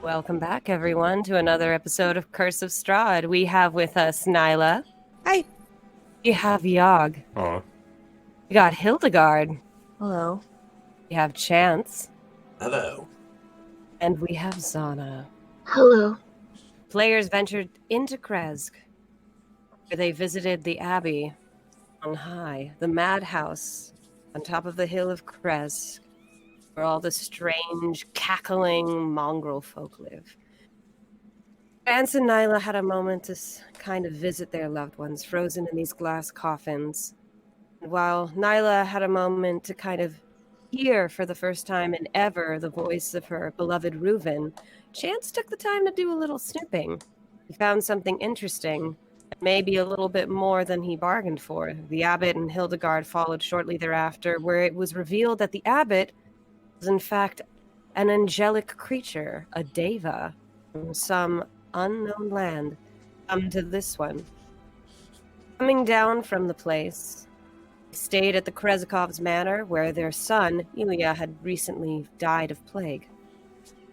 Welcome back, everyone, to another episode of Curse of Strahd. We have with us Nyla. Hi. We have Yogg. Oh. We got Hildegard. Hello. We have Chance. Hello. And we have Zhana. Hello. Players ventured into Kresk, where they visited the Abbey on high, the madhouse on top of the hill of Kresk, where all the strange, cackling mongrel folk live. Chance and Nyla had a moment to kind of visit their loved ones, frozen in these glass coffins. While Nyla had a moment to kind of hear for the first time in ever the voice of her beloved Reuven, Chance took the time to do a little snooping. He found something interesting, maybe a little bit more than he bargained for. The abbot and Hildegard followed shortly thereafter, where it was revealed that the abbot was in fact an angelic creature, a deva, from some unknown land, come to this one. Coming down from the place, they stayed at the Krezikov's manor, where their son, Ilya, had recently died of plague.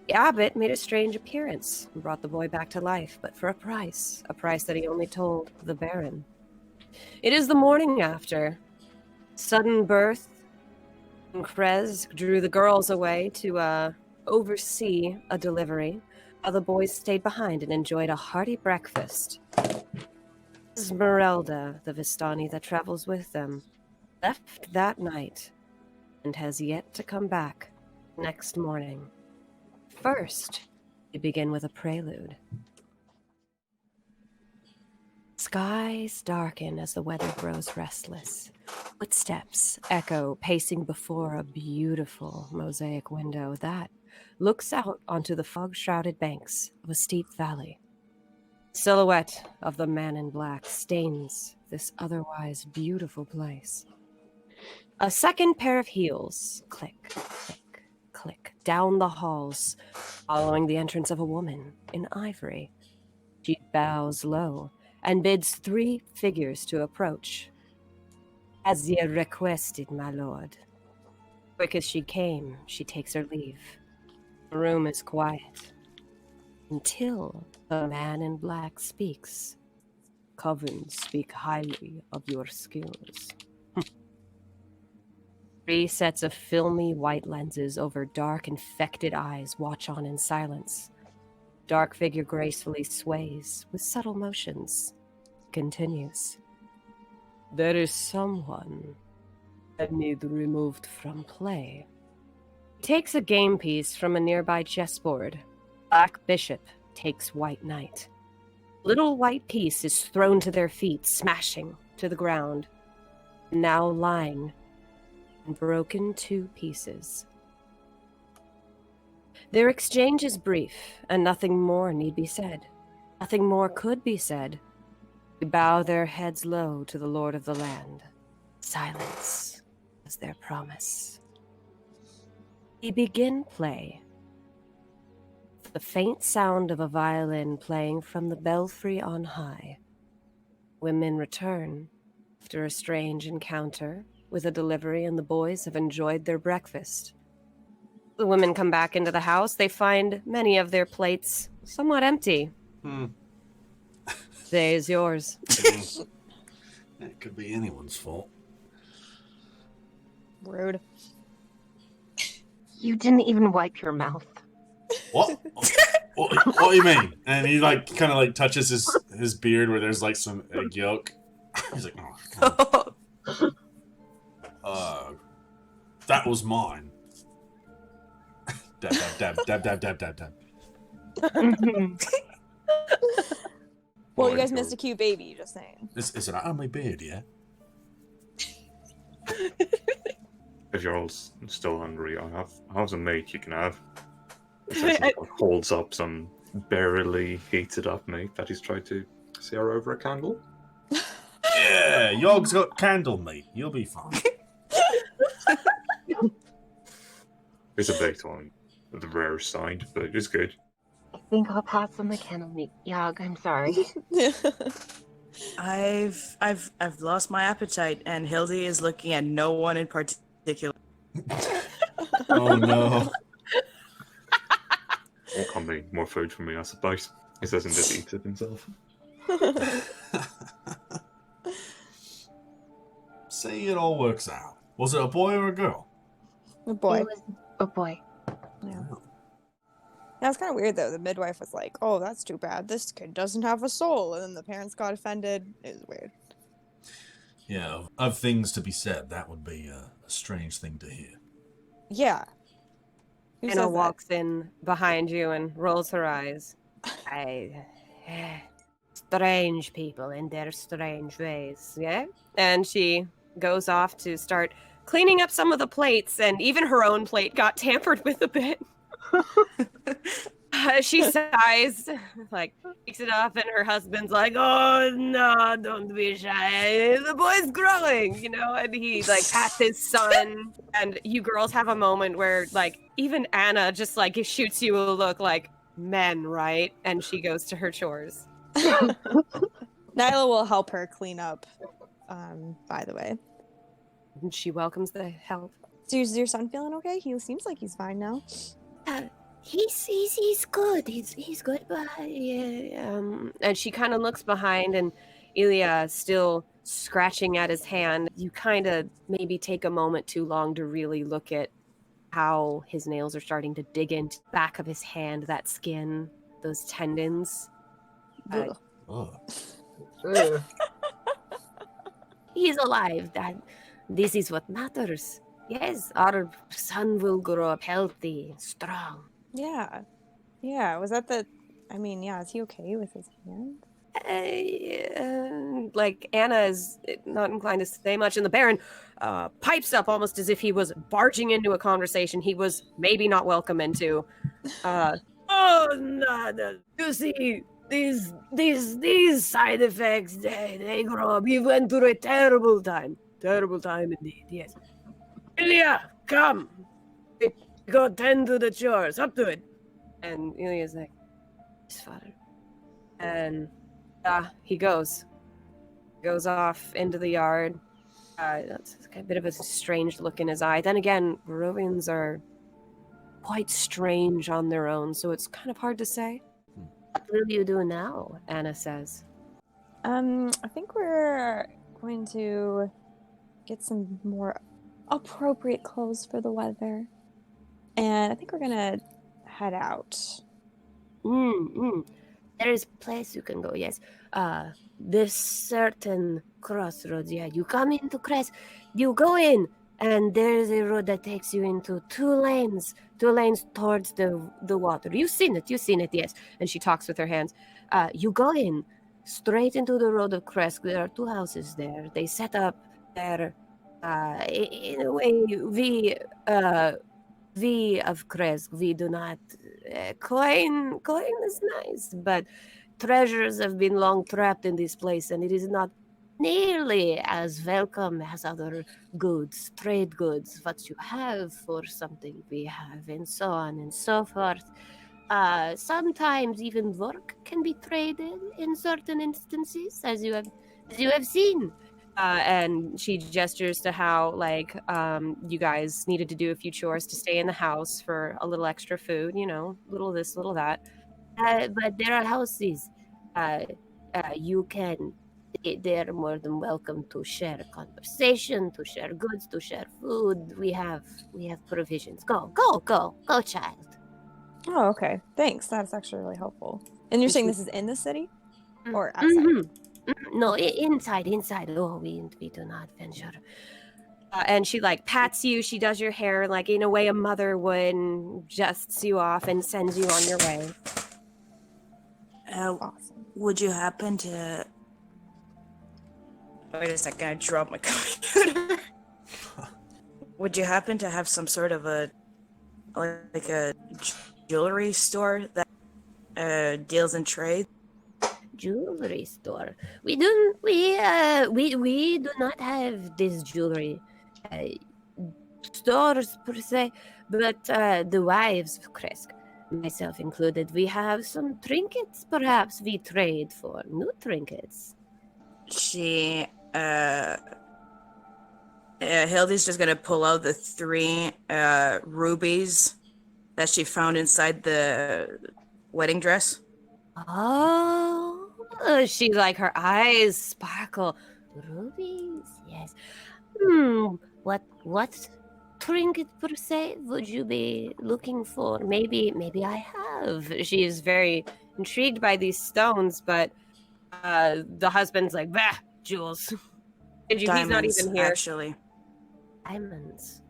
The abbot made a strange appearance and brought the boy back to life, but for a price that he only told the Baron. It is the morning after. Sudden birth in Kresk drew the girls away to oversee a delivery, while the boys stayed behind and enjoyed a hearty breakfast. Ezmerelda, the Vistani that travels with them, left that night and has yet to come back next morning. First, we begin with a prelude. Skies darken as the weather grows restless. Footsteps echo, pacing before a beautiful mosaic window that looks out onto the fog-shrouded banks of a steep valley. The silhouette of the man in black stains this otherwise beautiful place. A second pair of heels click, click, click down the halls, following the entrance of a woman in ivory. She bows low and bids three figures to approach. As ye requested, my lord. Quick as she came, she takes her leave. The room is quiet until the man in black speaks. Covens speak highly of your skills. Three sets of filmy white lenses over dark, infected eyes watch on in silence. Dark figure gracefully sways with subtle motions. Continues. There is someone that need removed from play. Takes a game piece from a nearby chessboard. Black bishop takes white knight. Little white piece is thrown to their feet, smashing to the ground. Now lying in broken 2 pieces. Their exchange is brief, and nothing more need be said. Nothing more could be said. They bow their heads low to the lord of the land. Silence was their promise. We begin play. The faint sound of a violin playing from the belfry on high. Women return after a strange encounter with a delivery, and the boys have enjoyed their breakfast. The women come back into the house. They find many of their plates somewhat empty. Day is yours. It could be anyone's fault. Rude. You didn't even wipe your mouth. What? What do you mean? And he kind of touches his beard where there's some egg yolk. He's like, oh, that was mine. Dab, dab, dab, dab, dab, dab, dab. Well, you guys missed a cute baby, just saying. Is it out of my beard, yeah? If you're all still hungry, I have some meat you can have. Essentially, holds up some barely heated up meat that he's tried to sear over a candle. Yeah, Yogg's got candle meat. You'll be fine. It's a baked one, the rare side, but it's good. I think I'll pass on the kennel meat. Yogg, I'm sorry. I've lost my appetite, and Hildy is looking at no one in particular. Oh no. Or can be more food for me, I suppose. He says and just eats it himself. Say it all works out. Was it a boy or a girl? A boy. It was a boy. Yeah. That's kind of weird though. The midwife was like, "Oh, that's too bad. This kid doesn't have a soul," and then the parents got offended. It was weird. Yeah, of things to be said, that would be a strange thing to hear. Yeah. Who Anna says that? walks in behind you and rolls her eyes. Strange people in their strange ways, yeah? And she goes off to start cleaning up some of the plates, and even her own plate got tampered with a bit. She sighs, like, picks it up, and her husband's like, "Oh, no, don't be shy. The boy's growing," you know? And he, like, pats his son. And you girls have a moment where, like, even Anna just, like, shoots you a look like, men, right? And she goes to her chores. Nyla will help her clean up. By the way, And she welcomes the help. so is your son feeling okay? He seems like he's fine now. He's good. He's good, but and she kind of looks behind, and Ilya still scratching at his hand. You kind of maybe take a moment too long to really look at how his nails are starting to dig into the back of his hand, that skin, those tendons. Ugh. Ugh. He's alive. This is what matters. Yes, our son will grow up healthy, strong. Yeah. Yeah. Was that the? I mean, yeah. Is he okay with his hand? Like Anna is not inclined to say much, and the Baron pipes up almost as if he was barging into a conversation he was maybe not welcome into. Oh, no. You see, these side effects, they grow up. He went through a terrible time indeed. Yes. Ilya, come. Go tend to the chores. Up to it. And Ilya's like, "Yes, father." And he goes off into the yard. That's a bit of a strange look in his eye. Then again, Barovians are quite strange on their own, so it's kind of hard to say. What will you do now? Anna says. I think we're going to get some more appropriate clothes for the weather, and I think we're gonna head out. There is a place you can go, yes. This certain crossroads, yeah. You come into Crest, you go in, and there's a road that takes you into two lanes towards the water. You've seen it, yes. And she talks with her hands. You go in, straight into the road of Crest. There are two houses there. They set up their, in a way, we of Kresk, we do not coin is nice, but treasures have been long trapped in this place, and it is not nearly as welcome as other goods, trade goods. What you have for something we have, and so on and so forth. Sometimes even work can be traded in certain instances, as you have seen. And she gestures to how, like, you guys needed to do a few chores to stay in the house for a little extra food, little this, little that. But there are houses. You can, they're more than welcome to share conversation, to share goods, to share food. We have provisions. Go, child. Oh, okay. Thanks. That's actually really helpful. And you're saying this is in the city or outside? Mm-hmm. No, inside. Oh, we do not venture. And she, like, pats you. She does your hair, like, in a way a mother would, and dusts you off and sends you on your way. Awesome. Would you happen to... Wait a second, I dropped my computer. Would you happen to have some sort of a jewelry store that deals in trade? Jewelry store. We do not have this jewelry stores per se, but the wives of Kresk, myself included, we have some trinkets. Perhaps we trade for new trinkets. She Hildy's just gonna pull out the 3 rubies that she found inside the wedding dress. Oh, she like her eyes sparkle. Rubies, yes. What trinket per se would you be looking for? Maybe I have. She is very intrigued by these stones, but the husband's like, bah, jewels. And he's not Diamonds, even here. actually. Diamonds.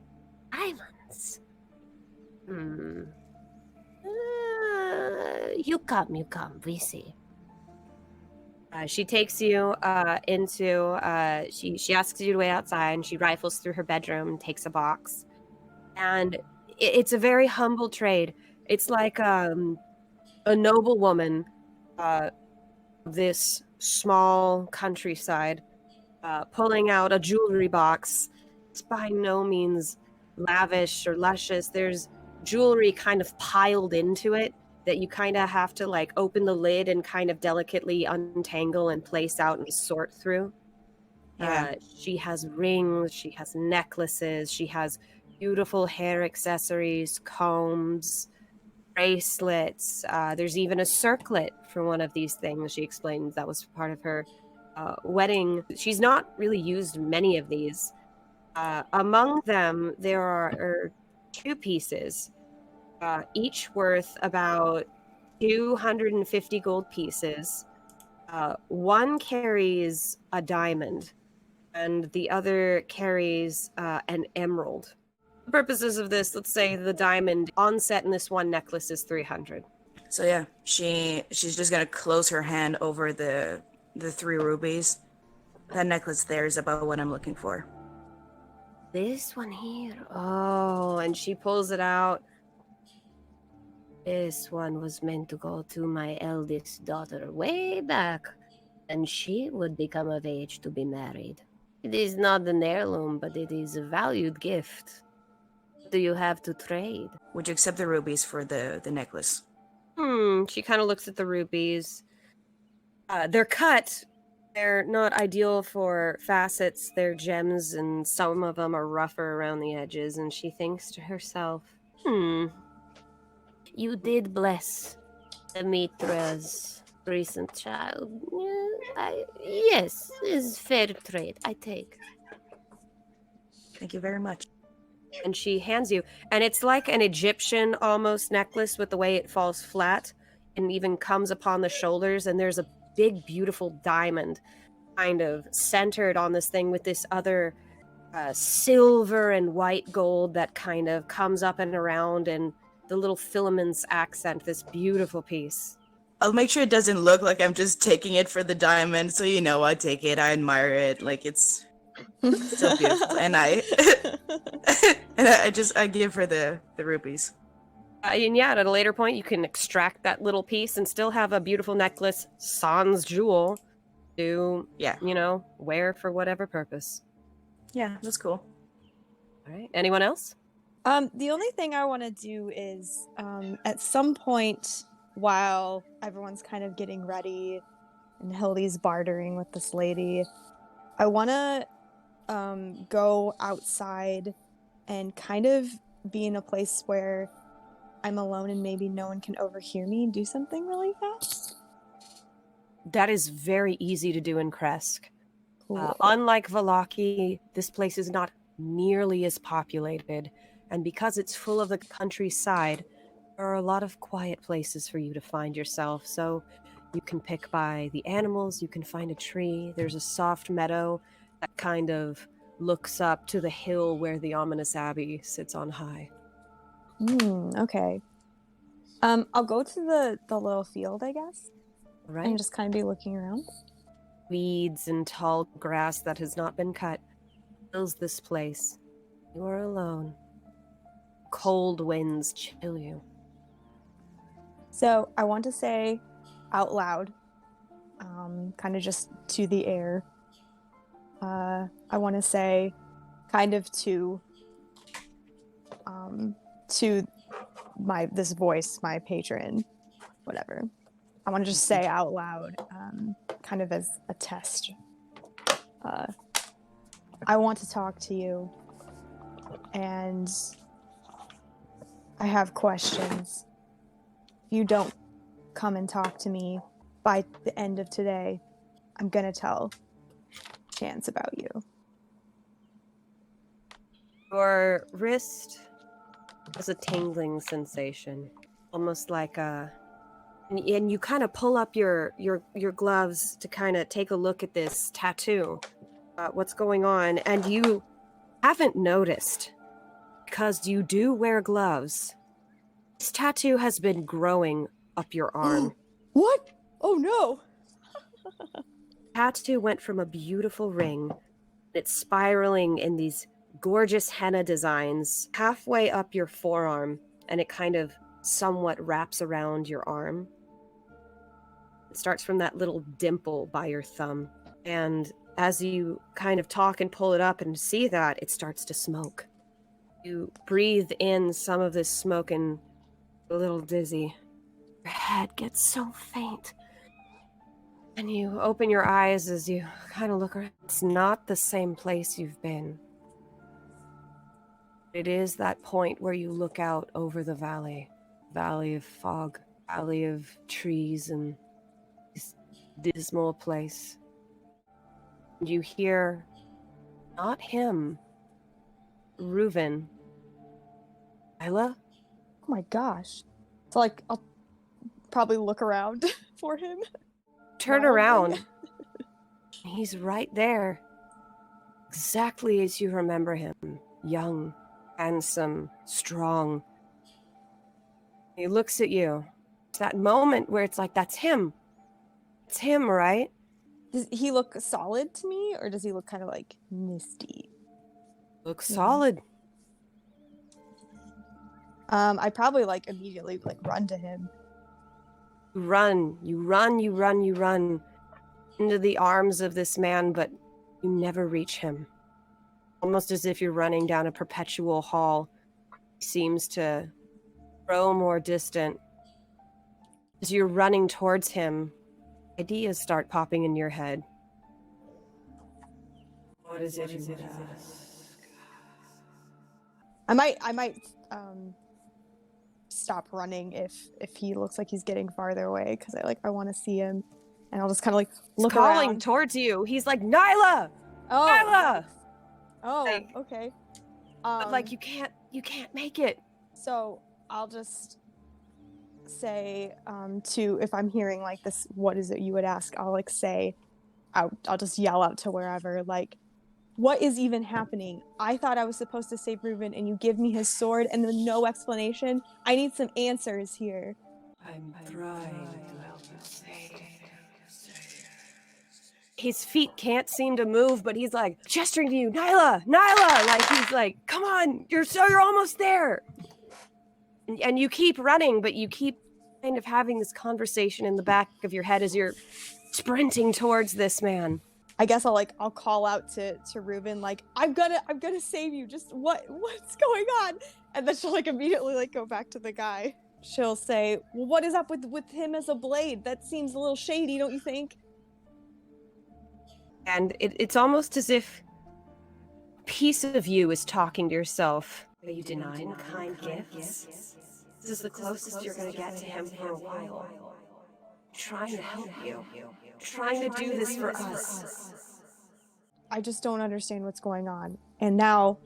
You come. We see. She takes you into. She asks you to wait outside, and she rifles through her bedroom, takes a box, and it's a very humble trade. It's like a noblewoman, this small countryside, pulling out a jewelry box. It's by no means lavish or luscious. There's jewelry kind of piled into it that you kind of have to like open the lid and kind of delicately untangle and place out and sort through. Yeah. She has rings, she has necklaces, she has beautiful hair accessories, combs, bracelets. There's even a circlet for one of these things. She explains that was part of her wedding. She's not really used many of these. Among them, there are two pieces, each worth about 250 gold pieces. One carries a diamond, and the other carries an emerald. For purposes of this, let's say the diamond on set in this one necklace is 300. So yeah, she's just gonna close her hand over the 3 rubies. That necklace there is about what I'm looking for. This one here. Oh, and she pulls it out. This one was meant to go to my eldest daughter way back, and she would become of age to be married. It is not an heirloom, but it is a valued gift. What do you have to trade? Would you accept the rubies for the necklace? She kind of looks at the rubies. They're cut. They're not ideal for facets. They're gems, and some of them are rougher around the edges, and she thinks to herself, you did bless Demetra's recent child. Yes, is fair trade. I take. Thank you very much. And she hands you, and it's like an Egyptian almost necklace with the way it falls flat and even comes upon the shoulders, and there's a big beautiful diamond kind of centered on this thing with this other silver and white gold that kind of comes up and around, and the little filaments accent this beautiful piece. I'll make sure it doesn't look like I'm just taking it for the diamond, so you know I take it, I admire it, like it's so beautiful. And I give her the rubies. And yeah, at a later point, you can extract that little piece and still have a beautiful necklace, sans jewel, to, wear for whatever purpose. Yeah, that's cool. All right. Anyone else? The only thing I want to do is, at some point, while everyone's kind of getting ready and Hildy's bartering with this lady, I want to go outside and kind of be in a place where I'm alone and maybe no one can overhear me and do something really fast. That is very easy to do in Kresk. Cool. Unlike Vallaki, this place is not nearly as populated, and because it's full of the countryside, there are a lot of quiet places for you to find yourself. So you can pick by the animals, you can find a tree, there's a soft meadow that kind of looks up to the hill where the ominous abbey sits on high. Okay. I'll go to the little field, I guess. All right. And just kind of be looking around. Weeds and tall grass that has not been cut fills this place. You are alone. Cold winds chill you. So I want to say out loud, kind of just to the air. I want to say kind of to this voice, my patron, whatever. I want to just say out loud, kind of as a test. I want to talk to you, and I have questions. You don't come and talk to me by the end of today, I'm gonna tell Chance about you. Your wrist has a tingling sensation, almost like and you kind of pull up your gloves to kind of take a look at this tattoo, what's going on, and you haven't noticed because you do wear gloves. This tattoo has been growing up your arm. What? Oh no! Tattoo went from a beautiful ring. It's spiraling in these gorgeous henna designs halfway up your forearm, and it kind of somewhat wraps around your arm. It starts from that little dimple by your thumb, and as you kind of talk and pull it up and see that, it starts to smoke. You breathe in some of this smoke and a little dizzy. Your head gets so faint. And you open your eyes as you kind of look around. It's not the same place you've been. It is that point where you look out over the valley. Valley of fog. Valley of trees and this dismal place. And you hear, not him, Reuven. Nyla? Oh my gosh. So like, I'll probably look around for him. Turn Wildly. around. He's right there. Exactly as you remember him. Young, handsome, strong. He looks at you. It's that moment where it's like, that's him. It's him, right? Does he look solid to me, or does he look kind of like misty? Looks solid. I probably like immediately like run to him. You run into the arms of this man, but you never reach him. Almost as if you're running down a perpetual hall. He seems to grow more distant. As you're running towards him, ideas start popping in your head. What is it you would ask? I might stop running if he looks like he's getting farther away, because I want to see him, and I'll just kind of like look He's calling around. towards you. He's like, Nyla! Oh, Nyla! oh, Like- okay. But like you can't make it. So I'll just say to, if I'm hearing like this, what is it you would ask? I'll like say, I'll just yell out to wherever, like, what is even happening? I thought I was supposed to save Reuven, and you give me his sword and then no explanation. I need some answers here. I'm trying to help you save. His feet can't seem to move, but he's like gesturing to you, Nyla, Nyla! Like he's like, come on, you're almost there. And you keep running, but you keep kind of having this conversation in the back of your head as you're sprinting towards this man. I guess I'll call out to Reuven, like, I'm gonna save you. Just what's going on? And then she'll like immediately like go back to the guy. She'll say, well, what is up with him as a blade? That seems a little shady, don't you think? And it's almost as if a piece of you is talking to yourself. Are you denying kind gifts? This is the closest you're going to get to him for a while. Trying to help you. Trying to do this for us. I just don't understand what's going on. And now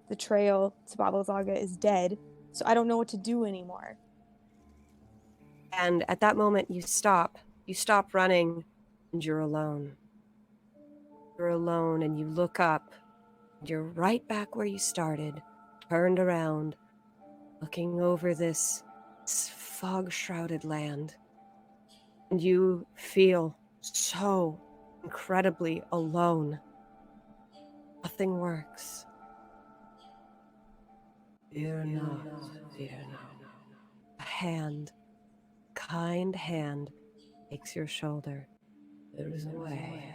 the trail to Babalzaga is dead, so I don't know what to do anymore. And at that moment, you stop. You stop running, and you're alone. You're alone, and you look up. And you're right back where you started, turned around, looking over this fog-shrouded land. And you feel so incredibly alone. Nothing works. Fear not, fear not. A hand, kind hand, takes your shoulder. There is a way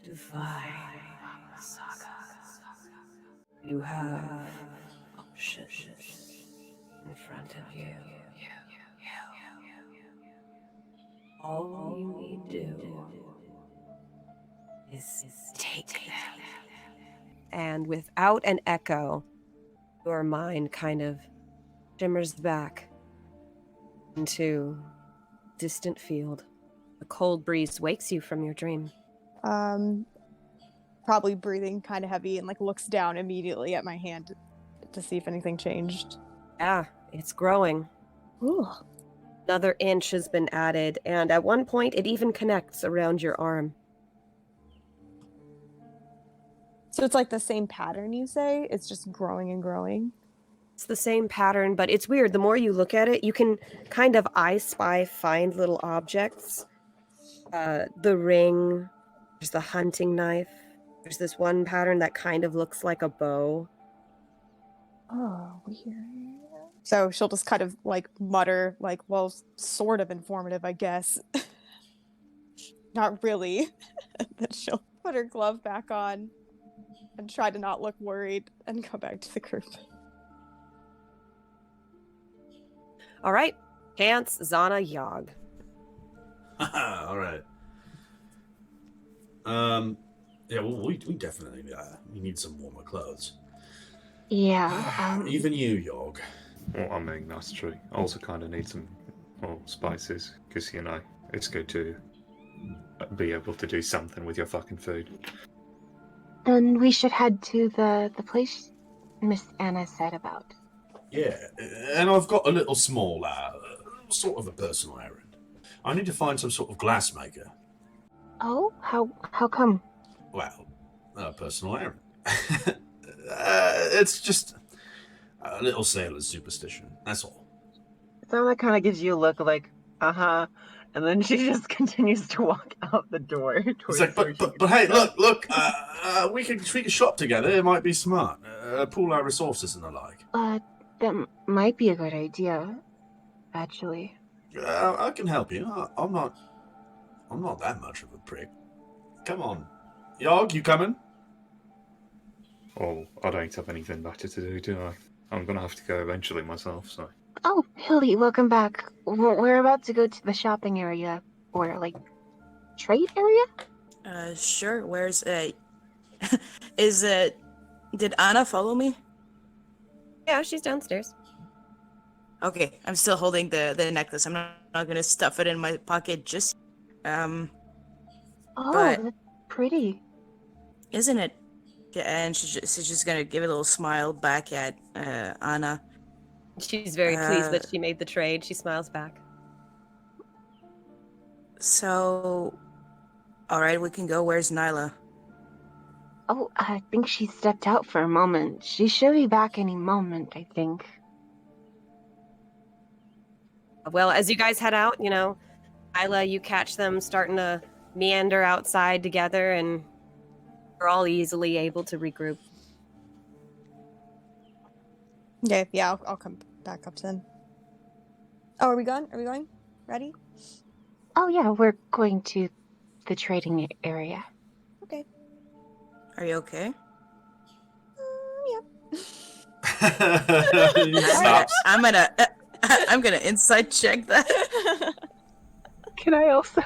to find Saga. You have options in front of you. All you need to do is take them. And without an echo, your mind kind of shimmers back. into distant field. A cold breeze wakes you from your dream. Probably breathing kind of heavy and like looks down immediately at my hand to see if anything changed. Yeah, it's growing. Ooh. Another inch has been added, and at one point it even connects around your arm. So it's like the same pattern, you say? It's just growing and growing? It's the same pattern, but it's weird. The more you look at it, you can kind of I spy find little objects. The ring, there's the hunting knife. There's this one pattern that kind of looks like a bow. Oh, weird. So she'll just kind of like mutter, like, well, sort of informative, I guess. Not really. Then she'll put her glove back on and try to not look worried and go back to the group. All right, Chance, Zhana, Yogg. All right. Yeah, well, we definitely we need some warmer clothes. Yeah. Even you, Yogg. Well, I mean, that's true. I also kind of need some more spices, because, you know, it's good to be able to do something with your fucking food. Then we should head to the place Miss Anna said about. Yeah, and I've got a little small, sort of a personal errand. I need to find some sort of glassmaker. Oh, how come? Well, a personal errand. It's just a little sailor's superstition, that's all. Zana kind of gives you a look like, uh-huh, and then she just continues to walk out the door. It's like, but hey, look, we can shop together, it might be smart. Pool our resources and the like. That might be a good idea, actually. I can help you. I'm not that much of a prick. Come on. Yogg, you coming? Oh, I don't have anything better to do, do I? I'm going to have to go eventually myself, so... Oh, Hildy, welcome back. We're about to go to the shopping area, or, like, trade area? Sure. Where's, did Anna follow me? Yeah, she's downstairs. Okay, I'm still holding the necklace. I'm not gonna stuff it in my pocket just... Oh, But- that's pretty. Isn't it? Yeah, and she's just gonna give a little smile back at Anna. She's very pleased that she made the trade. She smiles back. So, all right, we can go. Where's Nyla? Oh, I think she stepped out for a moment. She should be back any moment, I think. Well, as you guys head out, you know, Nyla, you catch them starting to meander outside together, and we're all easily able to regroup. Okay, yeah, I'll come back up then. Oh, are we going? Ready? Oh yeah, we're going to the trading area. Okay. Are you okay? Yeah. He stops. I'm gonna inside check that. Can I also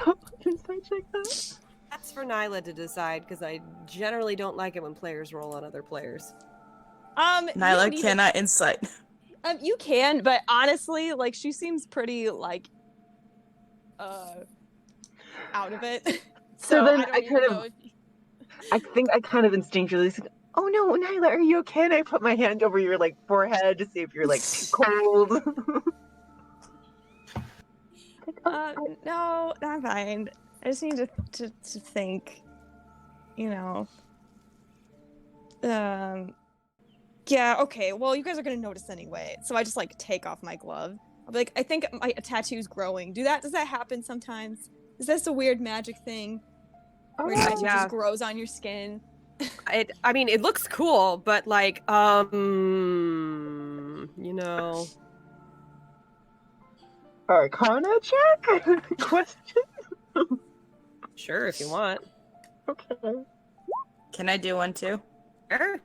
inside check that? That's for Nyla to decide, because I generally don't like it when players roll on other players. Nyla, can I insight? You can, but honestly, like, she seems pretty, like, out of it. So then don't I even kind of- know if- I think I kind of instinctually said, "Oh no, Nyla, are you okay?" And I put my hand over your like forehead to see if you're like too cold. No, I'm fine. I just need to think, you know. Yeah, okay, well, you guys are gonna notice anyway. So I just, like, take off my glove. I'll be like, I think my tattoo's growing. Does that happen sometimes? Is this a weird magic thing? Where your tattoo yeah. just grows on your skin? I mean, it looks cool, but like, you know. Arcana check? Question? Sure, if you want. Okay. Can I do one too? Sure.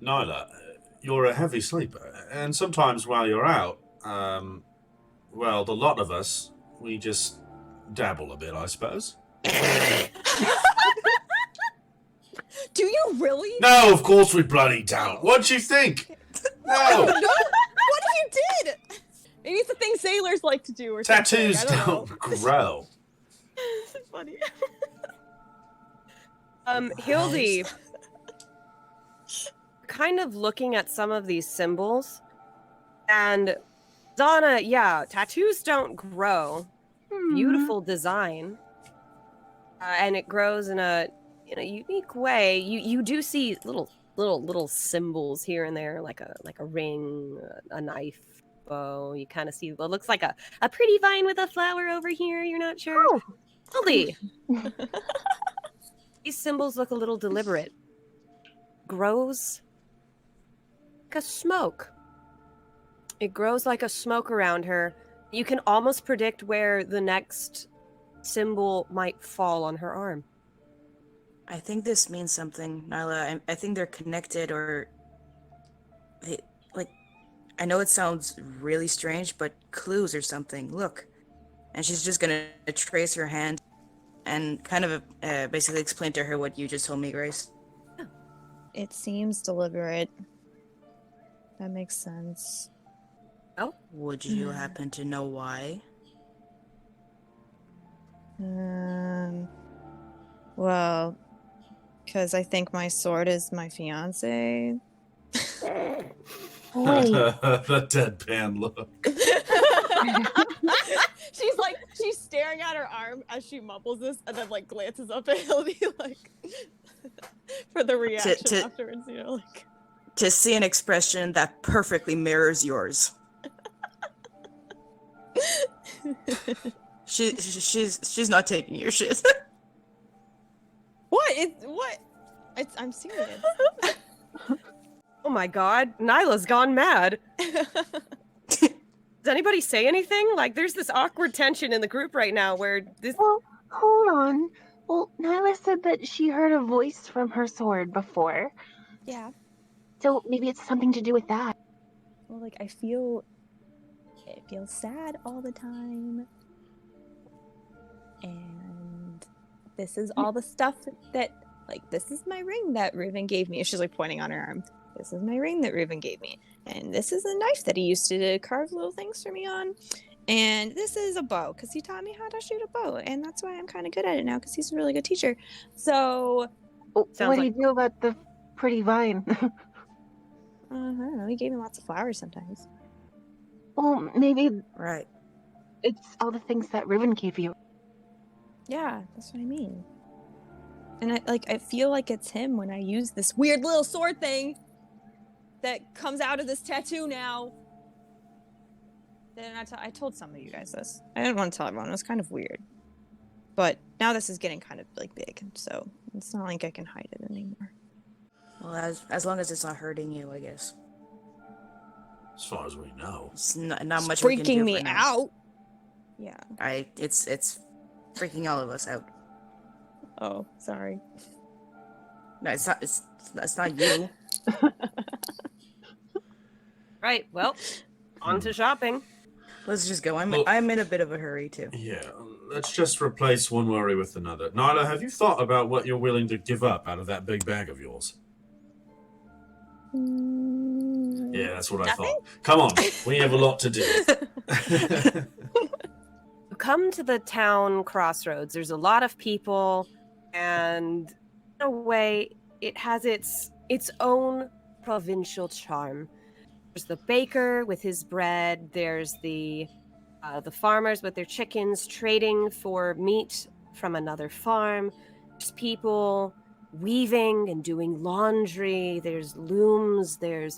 Nyla, you're a heavy sleeper, and sometimes while you're out, well, the lot of us, we just dabble a bit, I suppose. Do you really? No, of course we bloody don't. What do you think? No. No! What you did? Maybe it's a thing sailors like to do or Tattoos something. I don't don't grow. This is funny. Hildy, kind of looking at some of these symbols, and Zhana, yeah, tattoos don't grow. Beautiful design, and it grows in a unique way. You do see little symbols here and there, like a ring, a knife, bow. You kind of see what looks like a pretty vine with a flower over here. You're not sure. Oh. Hildy, these symbols look a little deliberate. Grows like a smoke. It grows like a smoke around her. You can almost predict where the next symbol might fall on her arm. I think this means something, Nyla. I think they're connected, or I know it sounds really strange, but clues or something. Look. And she's just gonna trace her hand and kind of basically explain to her what you just told me, Grace. It seems deliberate. That makes sense. Oh, would you happen to know why? Well, because I think my sword is my fiance. Wait. The deadpan look. She's staring at her arm as she mumbles this, and then like glances up at Hildy like for the reaction afterwards. You know, like to see an expression that perfectly mirrors yours. She's not taking your shit. What? I'm serious. Oh my god, Nyla's gone mad. Does anybody say anything? Like, there's this awkward tension in the group right now where this... Well, hold on. Well, Nyla said that she heard a voice from her sword before. Yeah. So maybe it's something to do with that. Well, like, it feels sad all the time. And this is all the stuff that, like, this is my ring that Reuven gave me. She's, like, pointing on her arm. This is my ring that Reuven gave me. And this is a knife that he used to carve little things for me on. And this is a bow, because he taught me how to shoot a bow. And that's why I'm kind of good at it now, because he's a really good teacher. So... What do you do about the pretty vine? I don't know. He gave me lots of flowers sometimes. Well, maybe Right. it's all the things that Reuven gave you. Yeah, that's what I mean. And I feel like it's him when I use this weird little sword thing that comes out of this tattoo now. Then I told some of you guys this. I didn't want to tell everyone. It was kind of weird. But now this is getting kind of like big, so it's not like I can hide it anymore. Well, as long as it's not hurting you, I guess. As far as we know. It's not much It's we can do freaking for me now. out. Yeah. It's freaking all of us out. Oh, sorry. No, it's not you. Right, well, on to shopping. Let's just go. Well- I'm in a bit of a hurry too. Yeah, let's just replace one worry with another. Nyla, have you thought about what you're willing to give up out of that big bag of yours? Yeah, that's what I thought. Come on, we have a lot to do. You come to the town crossroads. There's a lot of people, and in a way, it has its own provincial charm. There's the baker with his bread. There's the farmers with their chickens trading for meat from another farm. There's people weaving and doing laundry. There's looms. You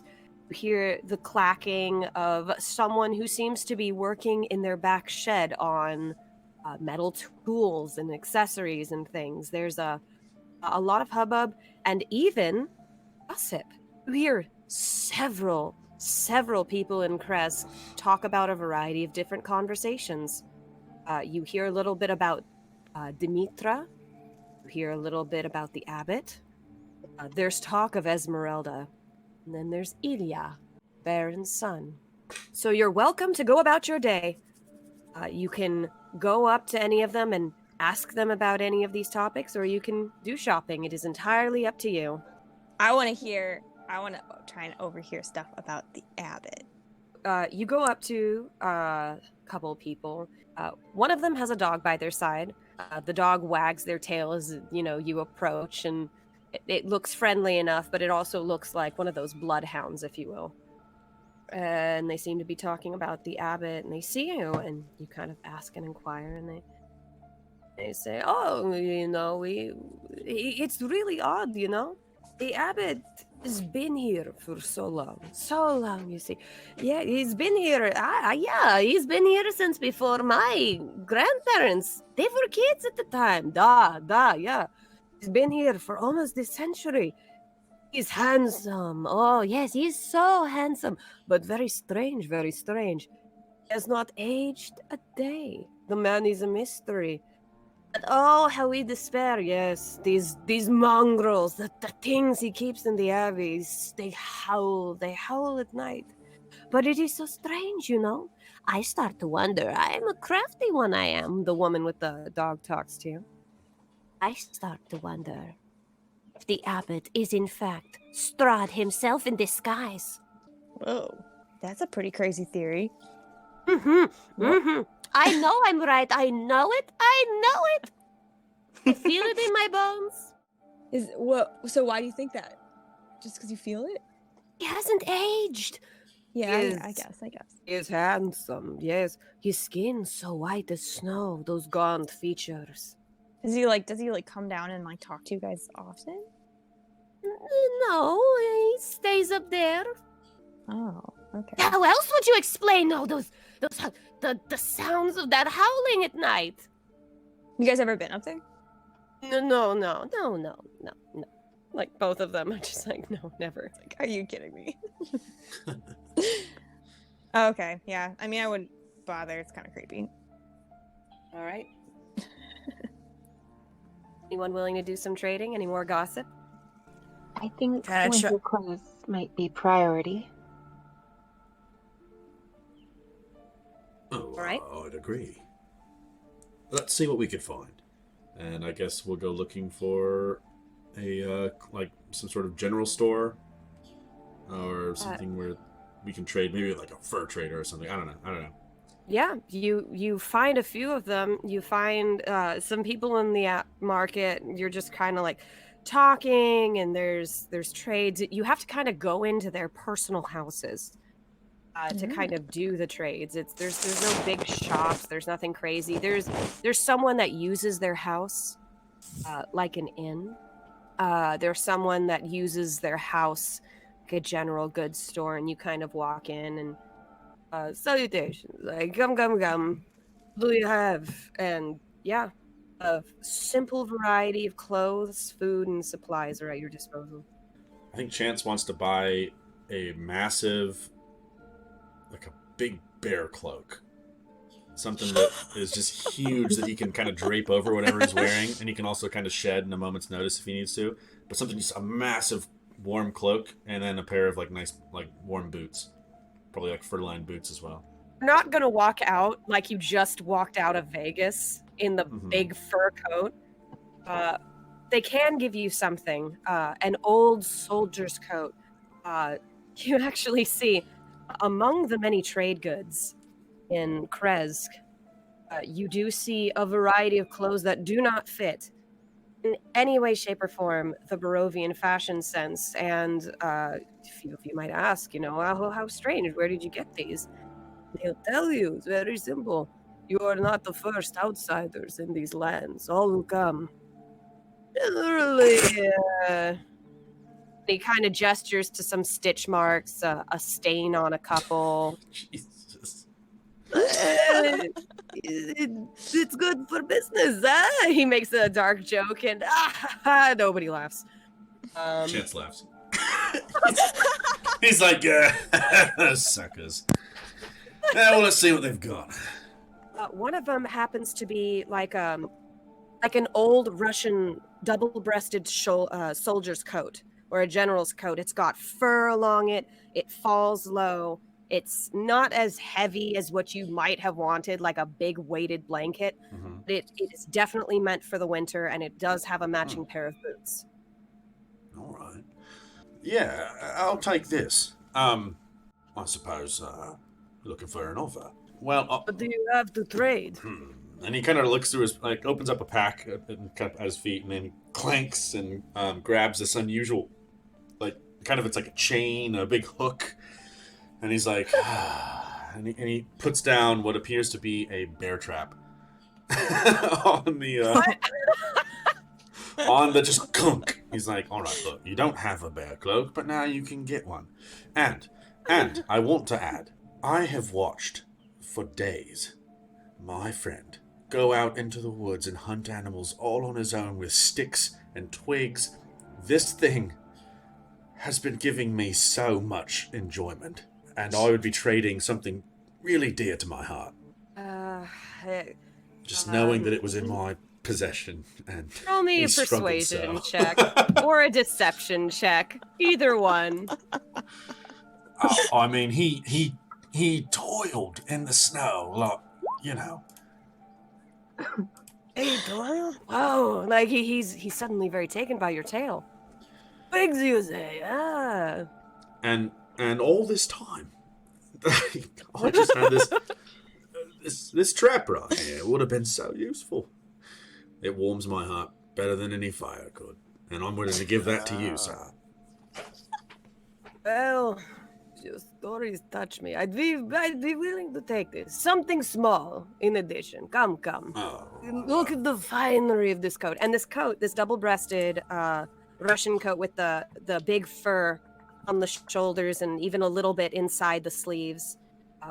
hear the clacking of someone who seems to be working in their back shed on metal tools and accessories and things. There's a lot of hubbub and even gossip. You hear several people in Kresk talk about a variety of different conversations. You hear a little bit about Dimitra. You hear a little bit about the abbot. There's talk of Ezmerelda. And then there's Ilya, Baron's son. So you're welcome to go about your day. You can go up to any of them and ask them about any of these topics, or you can do shopping. It is entirely up to you. I want to try and overhear stuff about the abbot. you go up to a couple people. One of them has a dog by their side. The dog wags their tail as you approach, and it looks friendly enough, but it also looks like one of those bloodhounds, if you will. And they seem to be talking about the abbot, and they see you, and you kind of ask and inquire, and they say, "Oh, it's really odd, The abbot has been here for so long, you see. Yeah, he's been here. He's been here since before my grandparents. They were kids at the time. Yeah. He's been here for almost a century. He's handsome. Oh, yes, he's so handsome, but very strange, very strange. He has not aged a day. The man is a mystery. But oh, how we despair, yes. These mongrels, the things he keeps in the abbeys, they howl at night. But it is so strange, I start to wonder, I am a crafty one, I am, the woman with the dog talks to. I start to wonder if the abbot is in fact Strahd himself in disguise. Whoa, that's a pretty crazy theory. I know I'm right. I know it. I feel it in my bones. So why do you think that? Just because you feel it? He hasn't aged. Yeah, I guess. He is handsome, yes. His skin's so white as snow, those gaunt features. Does he come down and talk to you guys often? No, he stays up there. Oh, okay. How else would you explain the sounds of that howling at night? You guys ever been up there? No. Like, both of them are just like, no, never. Are you kidding me? Okay, yeah. I mean, I wouldn't bother. It's kind of creepy. All right. Anyone willing to do some trading? Any more gossip? I think Kinda winter clothes might be priority. Oh, All right. I'd agree. Let's see what we could find. And I guess we'll go looking for a some sort of general store or something where we can trade, maybe like a fur trader or something. I don't know. Yeah, you find a few of them. You find some people in the market. You're just kind of talking, and there's trades. You have to kind of go into their personal houses to kind of do the trades. There's no big shops. There's nothing crazy. There's someone that uses their house like an inn. There's someone that uses their house like a general goods store, and you kind of walk in and salutations, like come. What do you have? And yeah, a simple variety of clothes, food, and supplies are at your disposal. I think Chance wants to buy a massive, a big bear cloak. Something that is just huge that he can kind of drape over whatever he's wearing, and he can also kind of shed in a moment's notice if he needs to. But something just a massive warm cloak, and then a pair of nice warm boots. Probably fur-lined boots as well. You're not gonna walk out like you just walked out of Vegas in the big fur coat. They can give you something, an old soldier's coat. You actually see among the many trade goods in Kresk, you do see a variety of clothes that do not fit in any way, shape, or form the Barovian fashion sense. And if you might ask, how strange, where did you get these? He'll tell you, it's very simple. You are not the first outsiders in these lands. All who come. Literally, he kind of gestures to some stitch marks, a stain on a couple. Jesus. It's good for business, huh? He makes a dark joke, and nobody laughs. Chance laughs. He's like, suckers. Well, let's see what they've got. One of them happens to be like an old Russian double-breasted soldier's coat, or a general's coat. It's got fur along it. It falls low. It's not as heavy as what you might have wanted, like a big weighted blanket. But it is definitely meant for the winter, and it does have a matching pair of boots. All right. Yeah, I'll take this. I suppose looking for an offer. Well, What do you have to trade? And he kind of looks through his, like, opens up a pack and kind of at his feet, and then clanks and grabs this unusual, like, kind of, it's like a chain, a big hook, and he's like, and he puts down what appears to be a bear trap on the on the just gunk. He's like, all right, look, you don't have a bear cloak, but now you can get one, and I want to add, I have watched for days my friend go out into the woods and hunt animals all on his own with sticks and twigs. This thing has been giving me so much enjoyment, and I would be trading something really dear to my heart. Just knowing that it was in my possession. And roll me he a struggled persuasion so. check or a deception check. Either one. I mean, he toiled in the snow, like, you know. Hey, Doyle? Whoa, like he's suddenly very taken by your tale. Pigs, you say? Ah. And all this time, I just had this trap right here. It would have been so useful. It warms my heart better than any fire could, and I'm willing to give that to you, sir. Well, your stories touch me. I'd be willing to take this. Something small in addition. Come. Oh, Look at the finery of this coat. And this coat, this double-breasted Russian coat with the big fur on the shoulders and even a little bit inside the sleeves,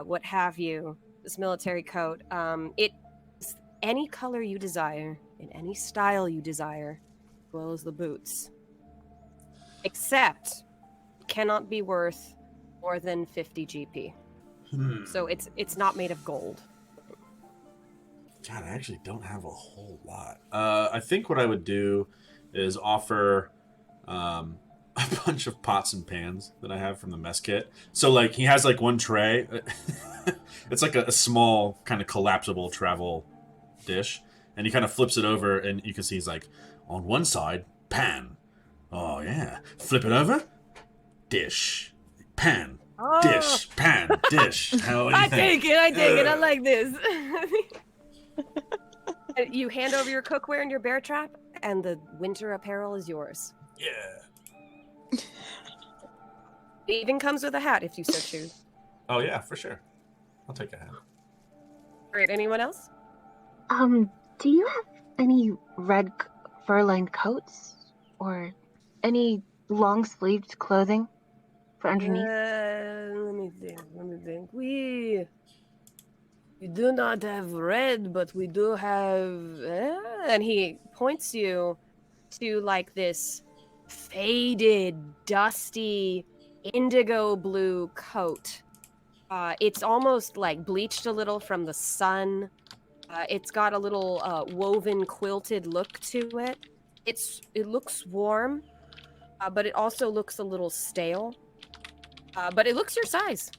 what have you. This military coat, it's any color you desire, in any style you desire, as well as the boots. Except, cannot be worth more than 50 GP. So it's not made of gold. God, I actually don't have a whole lot. I think what I would do is offer a bunch of pots and pans that I have from the mess kit. So, like, he has, like, one tray. It's like a small, kind of collapsible travel dish. And he kind of flips it over, and you can see he's like, on one side, pan. Oh, yeah. Flip it over. Dish. Pan. Oh. Dish. Pan. Dish. How do you I think? take it. I like this. You hand over your cookware and your bear trap, and the winter apparel is yours. Yeah. It even comes with a hat if you so choose. Oh, yeah, for sure. I'll take a hat. Great. Anyone else? Do you have any red fur-lined coats or any long-sleeved clothing for underneath? Let me think. We do not have red, but we do have... and he points you to, like, this faded, dusty, indigo blue coat. It's almost, like, bleached a little from the sun. It's got a little woven, quilted look to it. It looks warm, but it also looks a little stale. But it looks your size.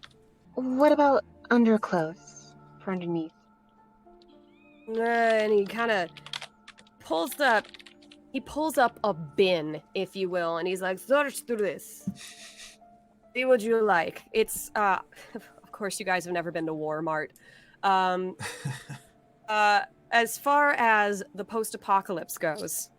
What about underclothes for underneath? And he kind of pulls up a bin, if you will, and he's like, search through this. See what you like. It's, of course, you guys have never been to Walmart. As far as the post-apocalypse goes,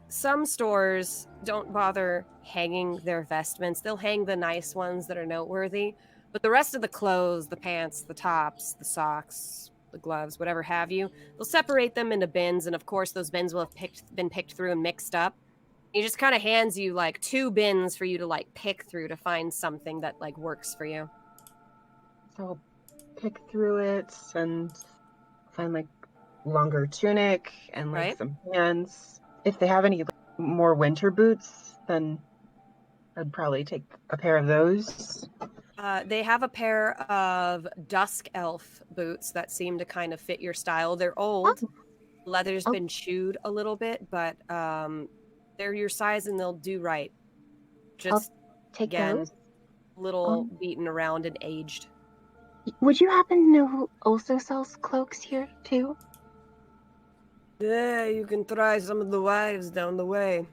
some stores don't bother hanging their vestments. They'll hang the nice ones that are noteworthy, but the rest of the clothes, the pants, the tops, the socks, the gloves, whatever have you, they'll separate them into bins, and of course those bins will have been picked through and mixed up. He just kind of hands you like 2 bins for you to like pick through to find something that like works for you. So I'll pick through it and find like longer tunic and like Right. some pants. If they have any more winter boots, then I'd probably take a pair of those. They have a pair of dusk elf boots that seem to kind of fit your style. They're old. Leather's been chewed a little bit, but they're your size and they'll do right. Just Take again, those. little beaten around and aged. Would you happen to know who also sells cloaks here too? Yeah, you can try some of the wives down the way.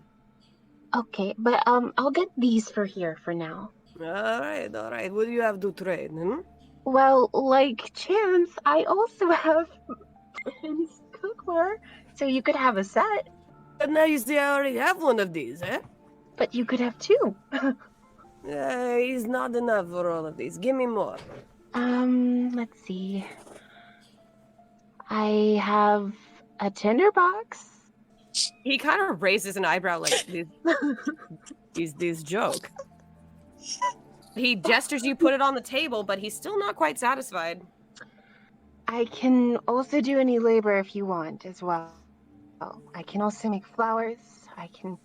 Okay, but I'll get these for here for now. All right. What do you have to trade? Well, like Chance, I also have his cookware, so you could have a set, But now you see, I already have one of these, eh? but you could have two. He's not enough for all of these. Give me more. Let's see. I have a tinderbox. He kind of raises an eyebrow like these joke. He gestures you put it on the table, but he's still not quite satisfied. I can also do any labor if you want as well. I can also make flowers. I can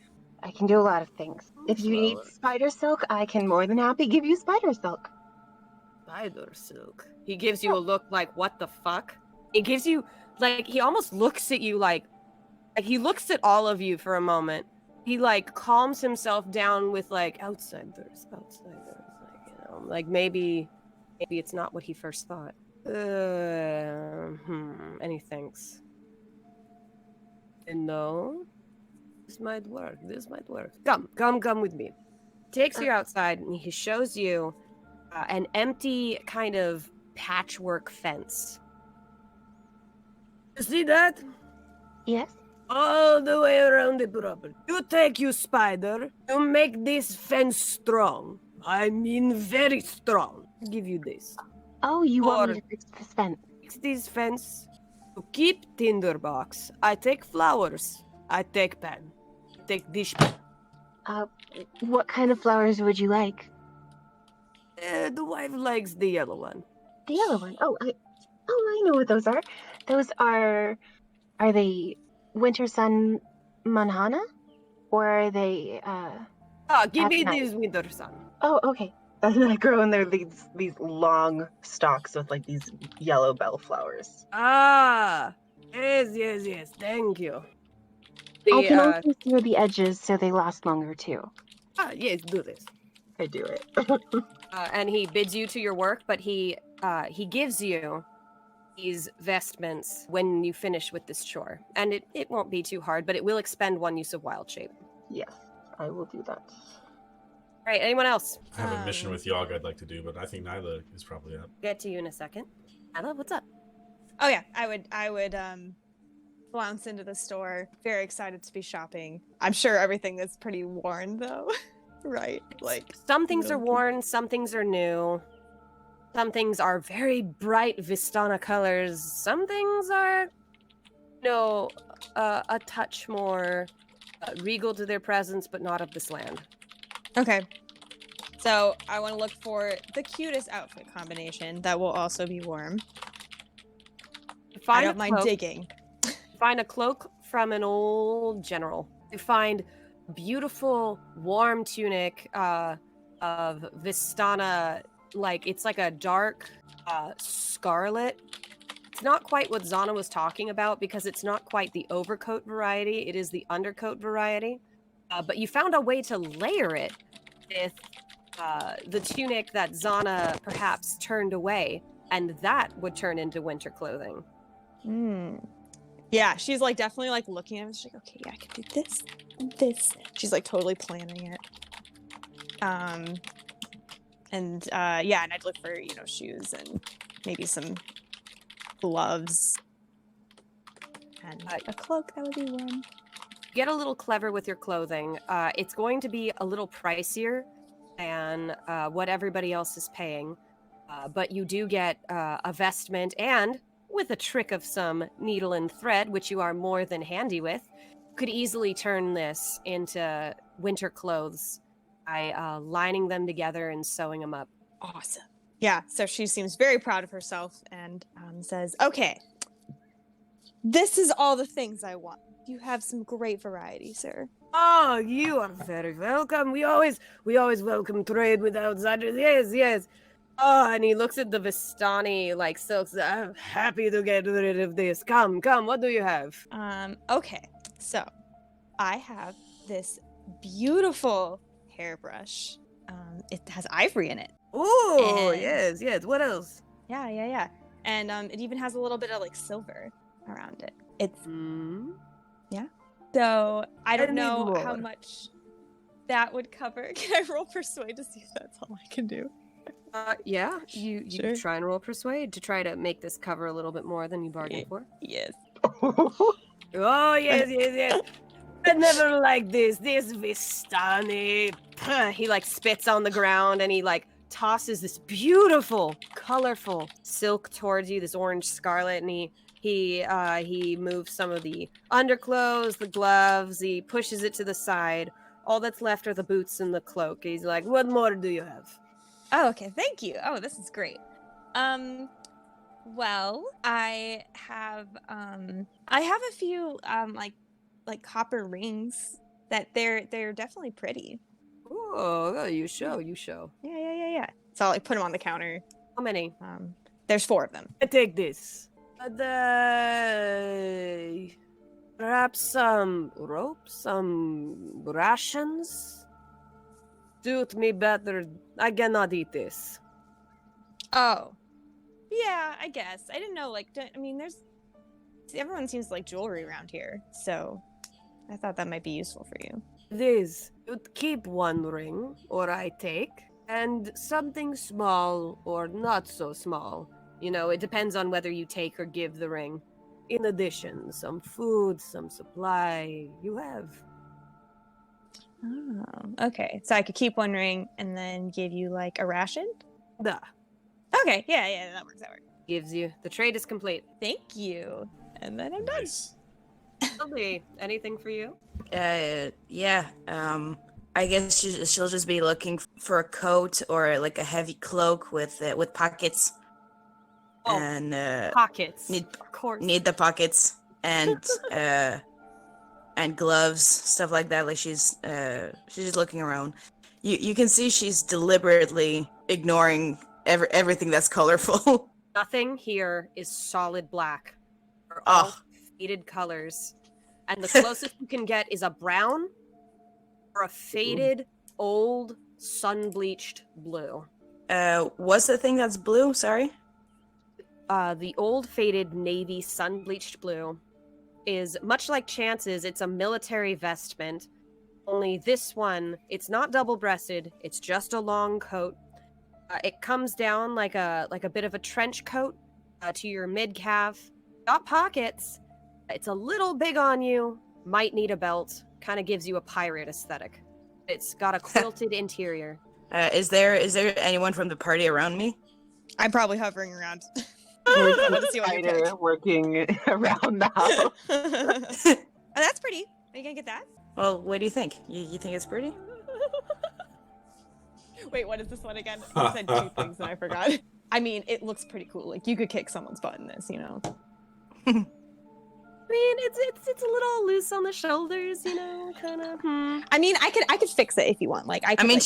do a lot of things. If you need spider silk, I can more than happy give you spider silk. Spider silk. He gives you a look like, what the fuck? It gives you, like, he almost looks at you like he looks at all of you for a moment. He, like, calms himself down with, like, outsiders. Like, maybe it's not what he first thought. And he thinks. No, this might work. Come with me. Takes you outside and he shows you an empty kind of patchwork fence. You see that? Yes. All the way around the property. You take you spider. You make this fence strong. I mean very strong. I'll give you this. Oh, you want me to fix this fence? Fix this fence. To keep tinderbox. I take flowers. I take pen. I take dish pan. What kind of flowers would you like? The wife likes the yellow one. The yellow one. Oh, I know what those are. Those are they winter sun manhana? Or are they, give me night? this winter sun. Oh, okay. And I grow in there these long stalks with like these yellow bellflowers. Yes, thank you. I can also sear the edges so they last longer too. Yes, do this. I do it. And he bids you to your work, but he gives you these vestments when you finish with this chore. And it won't be too hard, but it will expend 1 use of wild shape. Yes, I will do that. All right, anyone else? I have a mission with Yogg I'd like to do, but I think Nyla is probably up. Get to you in a second. Nyla, what's up? Oh yeah, I would flounce into the store, very excited to be shopping. I'm sure everything is pretty worn though, right? Like some things are worn, some things are new. Some things are very bright Vistana colors. Some things are, a touch more regal to their presence, but not of this land. Okay. So I want to look for the cutest outfit combination that will also be warm. I don't mind digging. Find a cloak from an old general. You find beautiful, warm tunic of Vistana, it's like a dark scarlet. It's not quite what Zhana was talking about because it's not quite the overcoat variety. It is the undercoat variety. But you found a way to layer it with the tunic that Zhana perhaps turned away, and that would turn into winter clothing. Yeah, she's definitely looking at it. She's like, okay, yeah, I can do this and this. She's totally planning it. And I'd look for, shoes and maybe some gloves and a cloak that would be warm. Get a little clever with your clothing. It's going to be a little pricier than what everybody else is paying, but you do get a vestment, and with a trick of some needle and thread, which you are more than handy with, you could easily turn this into winter clothes by lining them together and sewing them up. Awesome. Yeah, so she seems very proud of herself and says, okay, this is all the things I want. You have some great variety, sir. Oh, you are very welcome. We always welcome trade with outsiders. Yes. Oh, and he looks at the Vistani silks. I'm happy to get rid of this. Come, what do you have? Okay. So I have this beautiful hairbrush. It has ivory in it. Oh, yes. What else? Yeah. And it even has a little bit of silver around it. It's yeah. So I don't know how much that would cover. Can I roll persuade to see if that's all I can do? Yeah, you Sure. try and roll persuade to try to make this cover a little bit more than you bargained for. Yes. Oh, yes. I never like this. This Vistani. He like spits on the ground and he like tosses this beautiful, colorful silk towards you, this orange scarlet, and he moves some of the underclothes, the gloves, he pushes it to the side. All that's left are the boots and the cloak. He's like, what more do you have? Oh, okay. Thank you. Oh, this is great. Well, I have a few like copper rings that they're definitely pretty. Oh, you show. Yeah. So I'll like put them on the counter. How many? There's 4 of them. I take this. Perhaps some rope, some rations? Suit me better. I cannot eat this. Oh. Yeah, I guess. I didn't know, like, everyone seems to like jewelry around here, so I thought that might be useful for you. This, you'd keep one ring, or I take, and something small or not so small. You know, it depends on whether you take or give the ring. In addition, some food, some supply, you have. Oh, okay. So I could keep one ring and then give you, like, a ration? Duh. Okay, yeah, that works. Gives you. The trade is complete. Thank you. And then I'm done. Nice. Lovely. Anything for you? Yeah. I guess she'll just be looking for a coat or like a heavy cloak with pockets. Oh, And pockets. of course. Need the pockets and gloves, stuff like that. Like she's just looking around. You can see she's deliberately ignoring everything that's colorful. Nothing here is solid black. They're all faded colors. And the closest you can get is a brown or a faded, old, sun-bleached blue. What's the thing that's blue? Sorry? The old, faded, navy, sun-bleached blue is, much like Chance's, it's a military vestment. Only this one, it's not double-breasted, it's just a long coat. It comes down like a bit of a trench coat to your mid-calf. Got pockets. It's a little big on you. Might need a belt. Kind of gives you a pirate aesthetic. It's got a quilted interior. Is there anyone from the party around me? I'm probably hovering around. Spider working around the house. Oh, that's pretty. Are you gonna get that? Well, what do you think? You think it's pretty? Wait, what is this one again? You said 2 things and I forgot. I mean, it looks pretty cool. Like, you could kick someone's butt in this, you know? I mean, it's a little loose on the shoulders, you know, kind of. I mean, I could fix it if you want. Like, I could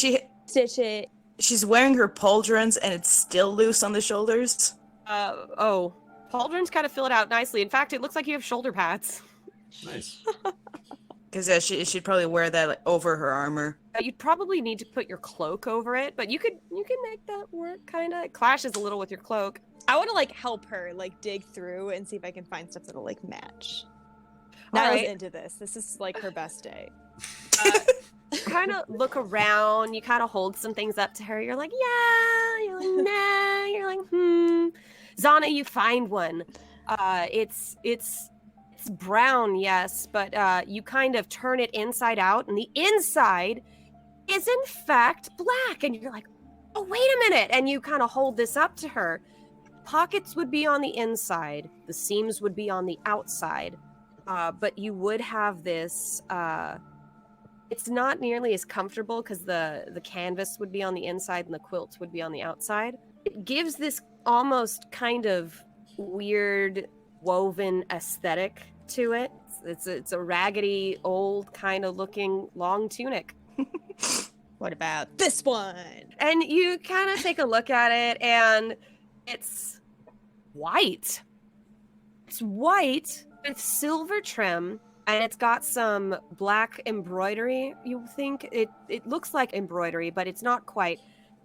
stitch it. She's wearing her pauldrons and it's still loose on the shoulders. Pauldrons kind of fill it out nicely. In fact, it looks like you have shoulder pads. Nice. Because she'd probably wear that like, over her armor. You'd probably need to put your cloak over it, but you can make that work, kind of. It clashes a little with your cloak. I want to, like, help her, like, dig through and see if I can find stuff that'll, like, match. All Nyla's right. into this. This is, like, her best day. You kind of look around. You kind of hold some things up to her. You're like, yeah. You're like, nah. You're like, Zhana, you find one. It's brown, yes, but you kind of turn it inside out, and the inside is in fact black. And you're like, oh, wait a minute. And you kind of hold this up to her. Pockets would be on the inside. The seams would be on the outside. But you would have this... it's not nearly as comfortable because the canvas would be on the inside and the quilts would be on the outside. It gives this almost kind of weird woven aesthetic to it. It's a raggedy, old kind of looking long tunic. What about this one? And you kind of take a look at it, and it's white. It's white with silver trim, and it's got some black embroidery. You think it looks like embroidery, but it's not quite.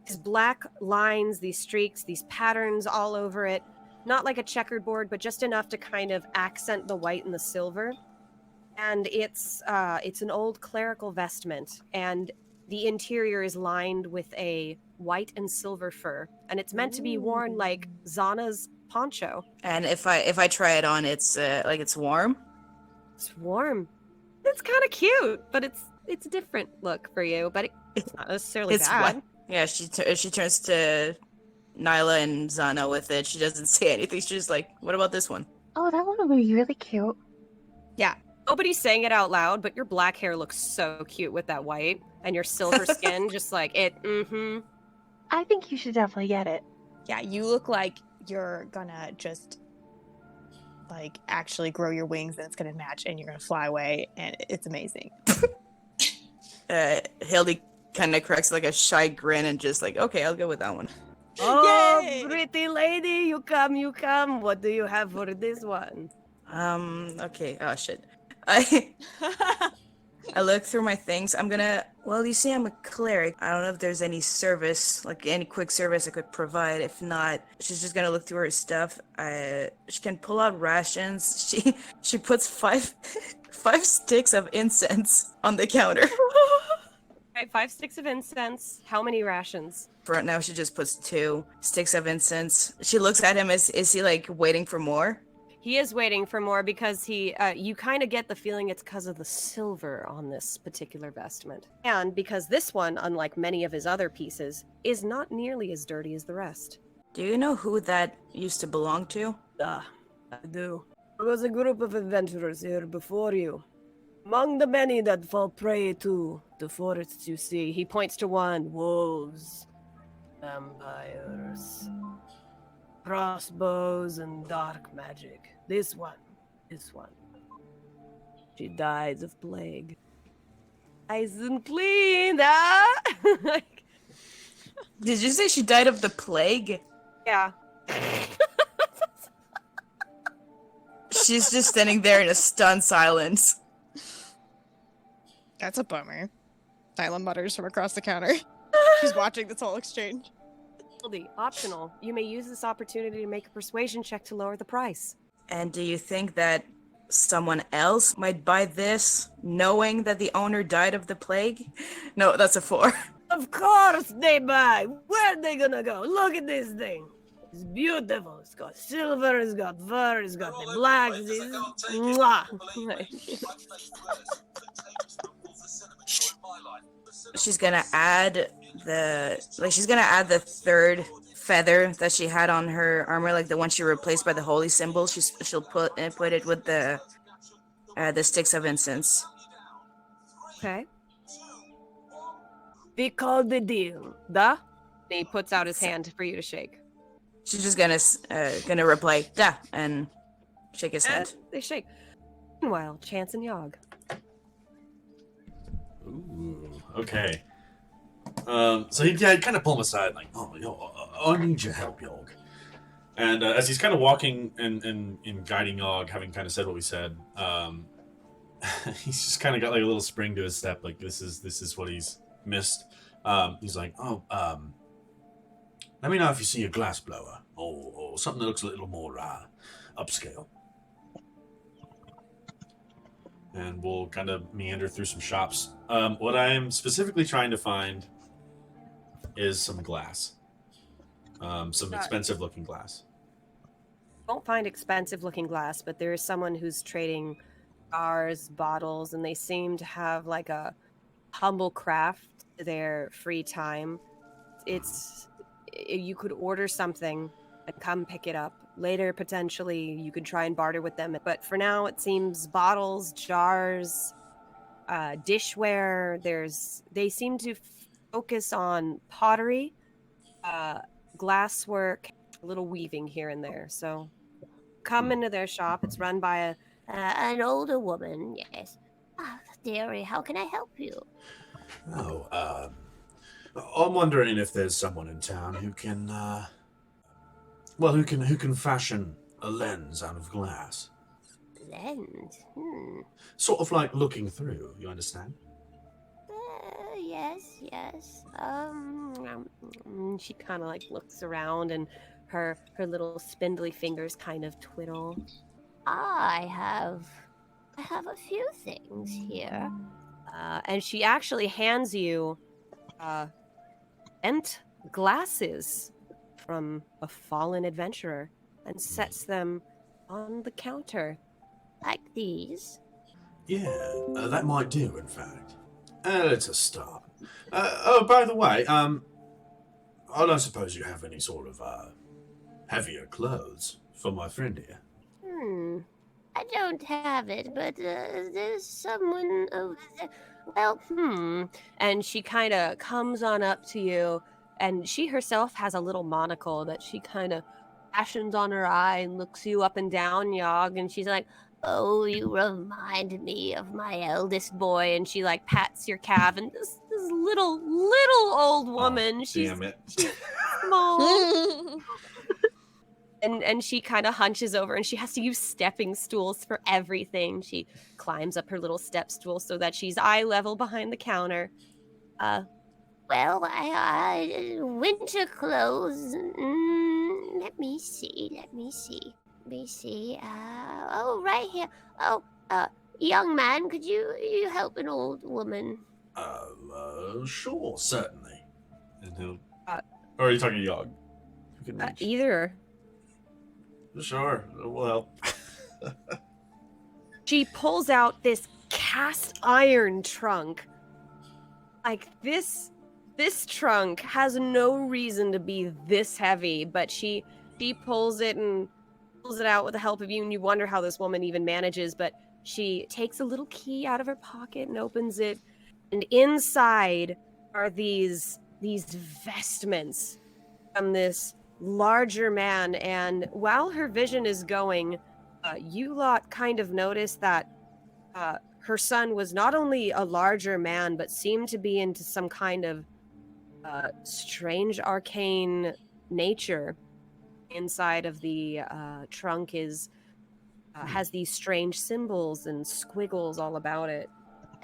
These black lines, these streaks, these patterns all over it. Not like a checkerboard, but just enough to kind of accent the white and the silver. And it's an old clerical vestment, and The interior is lined with a white and silver fur, and it's meant to be worn like Zhana's poncho. And if I try it on, it's like it's warm. It's warm. It's kind of cute, but it's a different look for you. But it's not necessarily It's bad. what? Yeah, she turns to Nyla and Zhana with it. She doesn't say anything. She's just like, "What about this one?" Oh, that one would be really cute. Nobody's saying it out loud, but your black hair looks so cute with that white, and your silver skin, just like it. Mm-hmm. I think you should definitely get it. Yeah, you look like you're gonna just like actually grow your wings and it's gonna match and you're gonna fly away and it's amazing. Hildy kind of cracks like a shy grin and just like, "Okay, I'll go with that one." Oh, Yay! pretty lady, you come, you come. What do you have for this one? Okay. Oh shit. I look through my things. Well, you see, I'm a cleric. I don't know if there's any service, like any quick service I could provide. If not, she's just gonna look through her stuff. She can pull out rations. She puts five sticks of incense on the counter. Right, 5 sticks of incense. How many rations? For right now, she just puts 2 sticks of incense. She looks at him. Is he like waiting for more? He is waiting for more because you kind of get the feeling it's because of the silver on this particular vestment. And because this one, unlike many of his other pieces, is not nearly as dirty as the rest. Do you know who that used to belong to? I do. There was a group of adventurers here before you. Among the many that fall prey to the forests you see, he points to one, wolves, vampires, crossbows, and dark magic. This one. She dies of plague. Nice and clean, huh? Did you say she died of the plague? Yeah. She's just standing there in a stunned silence. That's a bummer. Nyla mutters from across the counter. She's watching this whole exchange. Optional. You may use this opportunity to make a persuasion check to lower the price. And do you think that someone else might buy this, knowing that the owner died of the plague? No, that's a 4. Of course they buy. Where are they gonna go? Look at this thing. It's beautiful. It's got silver, it's got fur, it's got the black. She's gonna add the 3rd feather that she had on her armor, like the one she replaced by the holy symbol. She'll put it with the sticks of incense. Okay. We called the deal. Da? He puts out his hand for you to shake. She's just gonna reply, "Da," and shake his hand. They shake. Meanwhile, Chance and Yogg. Ooh, okay. So he kind of pull him aside, like, I need your help, Yogg. And as he's kind of walking and guiding Yogg, having kind of said what we said, he's just kind of got like a little spring to his step, like this is what he's missed. He's like, let me know if you see a glass blower or something that looks a little more upscale. And we'll kind of meander through some shops. What I am specifically trying to find is some glass. Some expensive-looking glass. Won't find expensive-looking glass, but there is someone who's trading jars, bottles, and they seem to have like a humble craft to their free time. You could order something and come pick it up. Later, potentially, you could try and barter with them. But for now, it seems bottles, jars, dishware. They seem to focus on pottery, glasswork, a little weaving here and there. So come into their shop. It's run by an older woman, yes. Dearie, how can I help you? I'm wondering if there's someone in town who can, who can fashion a lens out of glass. Lens? Sort of like looking through, you understand? Yes. She kind of like looks around and her little spindly fingers kind of twiddle. I have a few things here. And she actually hands you bent glasses from a fallen adventurer and sets them on the counter. Like these. Yeah, that might do, in fact. Let's just start. Oh, by the way, I don't suppose you have any sort of heavier clothes for my friend here. I don't have it, but there's someone over there. Well, And she kind of comes on up to you, and she herself has a little monocle that she kind of fashions on her eye and looks you up and down, Yogg, and she's like, "Oh, you remind me of my eldest boy," and she like pats your calf, and this little old woman, she's small. And she kind of hunches over, and she has to use stepping stools for everything. She climbs up her little step stool so that she's eye level behind the counter. Well, I winter clothes. Let me see. Oh, right here. Oh, young man, could you help an old woman? Sure, certainly. And he'll. Or are you talking to Yogg? Either. Sure. Well. She pulls out this cast iron trunk. Like this trunk has no reason to be this heavy, but she pulls it out with the help of you, and you wonder how this woman even manages, but she takes a little key out of her pocket and opens it, and inside are these vestments from this larger man. And while her vision is going, you lot kind of notice that her son was not only a larger man, but seemed to be into some kind of strange arcane nature. Inside of the trunk has these strange symbols and squiggles all about it.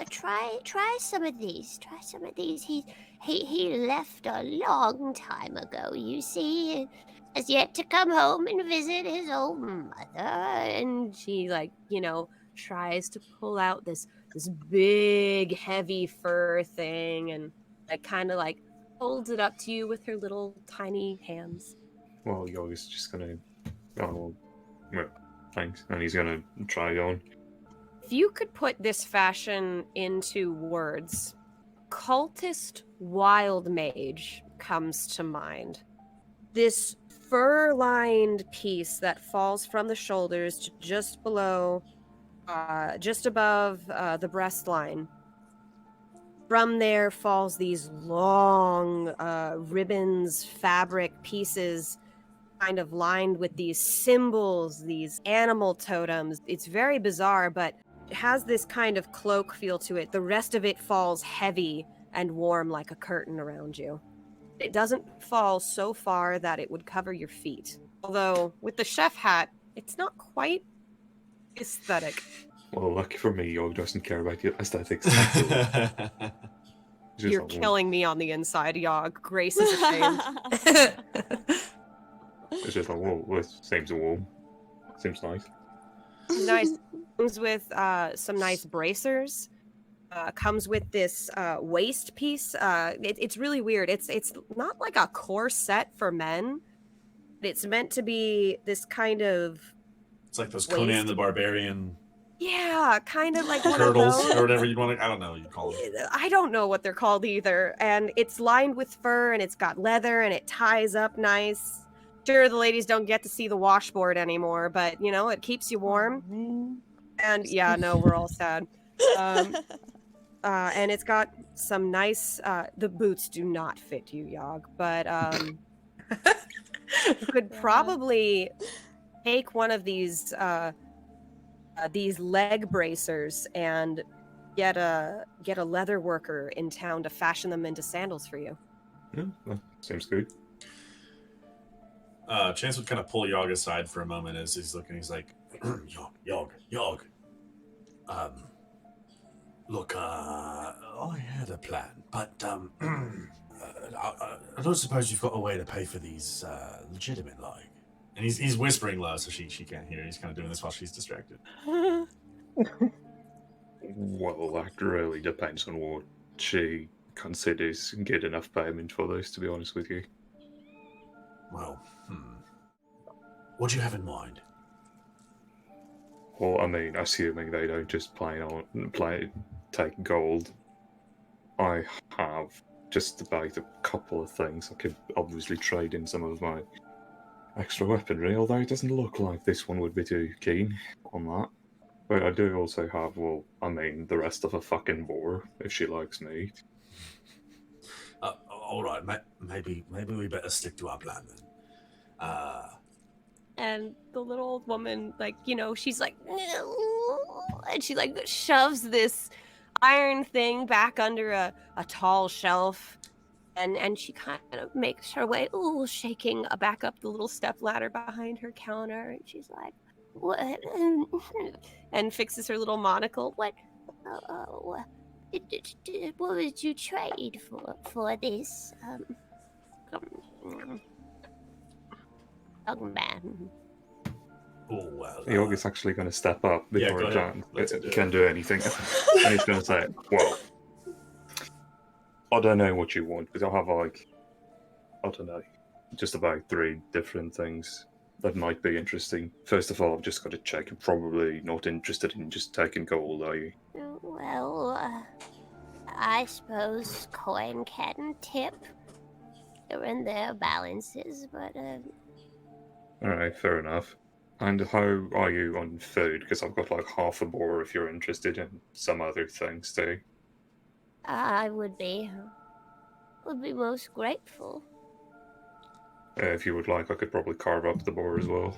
Try some of these. He left a long time ago, you see. Has yet to come home and visit his old mother. And she, tries to pull out this big, heavy fur thing, and kind of holds it up to you with her little tiny hands. Well, Yogg is just gonna. Oh, well, thanks. And he's gonna try it on. If you could put this fashion into words, cultist wild mage comes to mind. This fur-lined piece that falls from the shoulders to just above the breast line. From there falls these long ribbons, fabric pieces, kind of lined with these symbols, these animal totems. It's very bizarre, but it has this kind of cloak feel to it. The rest of it falls heavy and warm like a curtain around you. It doesn't fall so far that it would cover your feet. Although, with the chef hat, it's not quite aesthetic. Well, lucky for me, Yogg doesn't care about the aesthetics. You're killing me on the inside, Yogg. Grace is ashamed. It's just like, whoa, it seems warm. Seems nice. Nice. Comes with some nice bracers. Comes with this waist piece. It's really weird. It's not like a corset for men. It's meant to be this kind of. It's like those Conan the Barbarian. Yeah, kind of like girdles or whatever you'd want to. I don't know what you call it. I don't know what they're called either. And it's lined with fur, and it's got leather, and it ties up nice. Sure, the ladies don't get to see the washboard anymore, but it keeps you warm. Oh, and yeah, no, we're all sad. And it's got some nice. The boots do not fit you, Yogg, but you could probably take one of these leg bracers and get a leather worker in town to fashion them into sandals for you. Yeah, that seems good. Chance would kind of pull Yogg aside for a moment as he's looking. He's like, Yogg. Look, I had a plan, but I don't suppose you've got a way to pay for these legitimate, like. And he's whispering low, so she can't hear. He's kind of doing this while she's distracted. Well, that really depends on what she considers good enough payment for this, to be honest with you. Well, what do you have in mind? Well, I mean, assuming they don't just take gold, I have just about a couple of things. I could obviously trade in some of my extra weaponry, although it doesn't look like this one would be too keen on that. But I do also have, well, I mean, the rest of a fucking boar, if she likes meat. All right, maybe we better stick to our plan then. And the little old woman, like, you know, she's like, and she like shoves this iron thing back under a tall shelf, and she kind of makes her way, shaking back up the little step ladder behind her counter, and she's like, what? And fixes her little monocle. What would you trade for this? Young man. Oh, well. Yorg's actually going to step up before go he ahead. can do anything. And he's going to say, well, I don't know what you want, because I have, like, I don't know, just about 3 different things that might be interesting. First of all, I've just got to check. You're probably not interested in just taking gold, are you? Well, I suppose coin can tip. They're in their balances, but Alright, fair enough. And how are you on food? Because I've got like half a boar if you're interested in some other things too. I would be most grateful. If you would like, I could probably carve up the boar as well.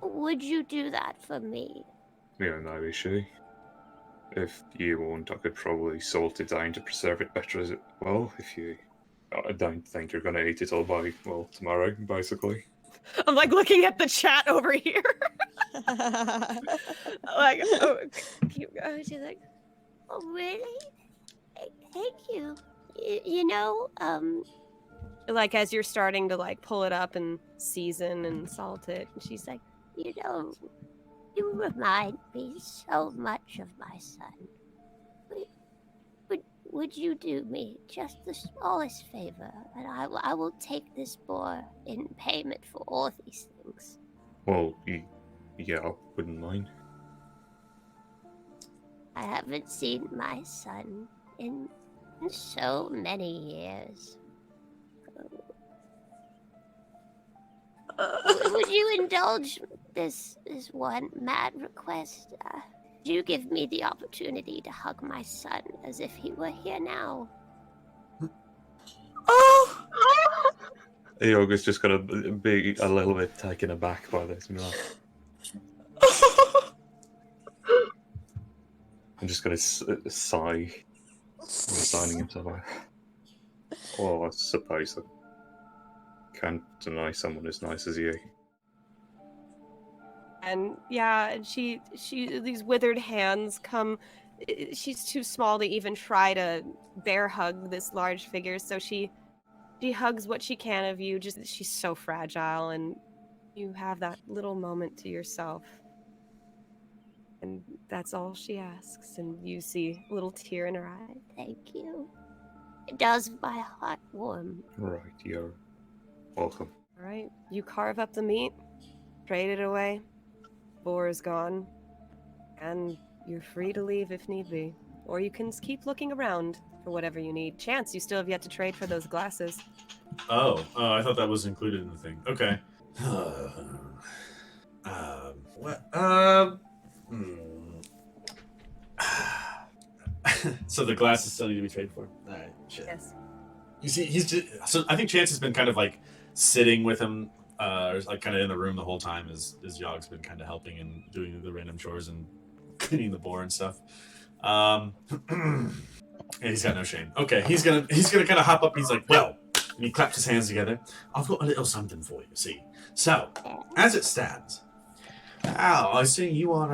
Would you do that for me? Yeah, no issue. If you want, I could probably salt it down to preserve it better as well. I don't think you're going to eat it all by, well, tomorrow, basically. I'm like looking at the chat over here. Like, keep going. She's like, oh, really? Thank you. You know, like as you're starting to like pull it up and season and salt it, and she's like, you know, you remind me so much of my son. Would you do me just the smallest favor, and I will take this boar in payment for all these things? Well, yeah, I wouldn't mind. I haven't seen my son in so many years. Would you indulge this one mad request? You give me the opportunity to hug my son as if he were here now. Oh! Yoga's just going to be a little bit taken aback by this. And like, I'm just going to sigh. Resigning himself. Well, I suppose I can't deny someone as nice as you. And yeah, and she these withered hands come. She's too small to even try to bear hug this large figure, so she hugs what she can of you. Just she's so fragile, and you have that little moment to yourself, and that's all she asks. And you see a little tear in her eye. Thank you. It does my heart warm. Right, you're welcome. All right, you carve up the meat, trade it away. Boar is gone, and you're free to leave if need be. Or you can keep looking around for whatever you need. Chance, you still have yet to trade for those glasses. Oh, I thought that was included in the thing. Okay. What? So the glasses still need to be traded for? Alright, shit. Yes. You see, he's just... So I think Chance has been kind of like sitting with him, or like kind of in the room the whole time as Yogg's been kind of helping and doing the random chores and cleaning the boar and stuff. And he's got no shame. Okay, he's gonna kind of hop up and he's like, well, and he claps his hands together. I've got a little something for you, see. So, as it stands, now I see you are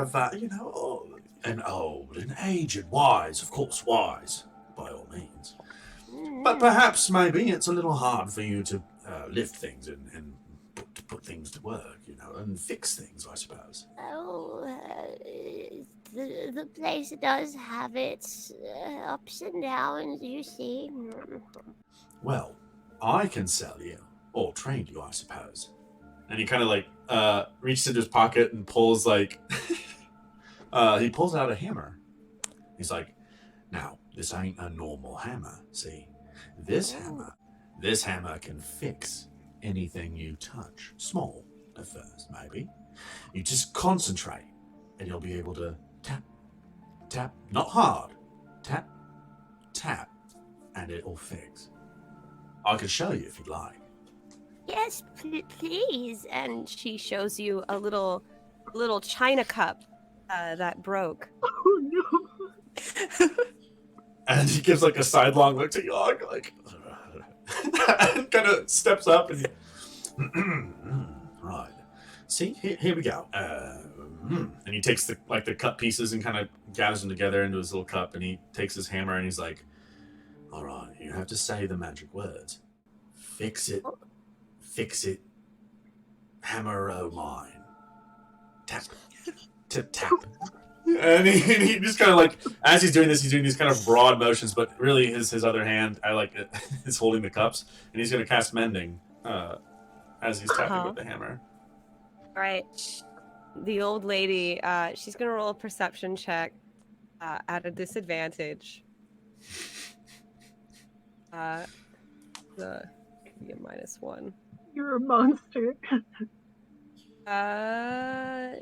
an old and aged, wise, of course, wise, by all means. But perhaps maybe it's a little hard for you to lift things and put things to work, and fix things, I suppose. Oh, the place does have its ups and downs, you see. Well, I can sell you, or train you, I suppose. And he kind of reaches into his pocket and pulls he pulls out a hammer. He's like, now, this ain't a normal hammer, see? This hammer can fix anything you touch. Small at first, maybe. You just concentrate, and you'll be able to tap, tap, not hard, tap, tap, and it'll fix. I can show you if you'd like. Yes, please. And she shows you a little china cup that broke. Oh no. And he gives a sidelong look to Yogg, and kind of steps up and right. See, here we go. And he takes the cut pieces and kind of gathers them together into his little cup, and he takes his hammer and he's like, all right, you have to say the magic words. Fix it, hammer o' mine. Tap, tap, tap. And he just kind of as he's doing this, he's doing these kind of broad motions, but really his other hand, is holding the cups, and he's going to cast mending as he's tapping with the hammer. All right. The old lady, she's going to roll a perception check at a disadvantage. Be a -1. You're a monster.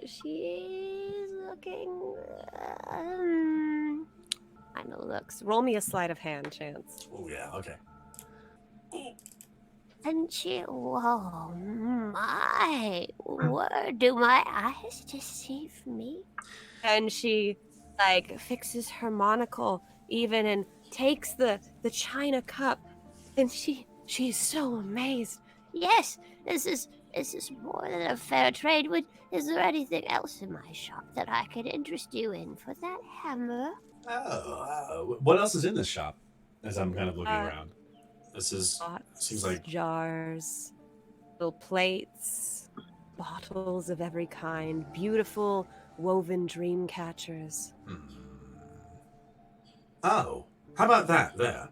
She's looking. I know looks. Roll me a sleight of hand, Chance. Oh yeah, okay. And she, whoa, my word, do my eyes deceive me? And she fixes her monocle even and takes the china cup, and she's so amazed. Yes, this is more than a fair trade. Is there anything else in my shop that I could interest you in for that hammer? What else is in this shop? As I'm kind of looking around, this is Pots, seems like jars, little plates, bottles of every kind, beautiful woven dream catchers. Oh, how about that there?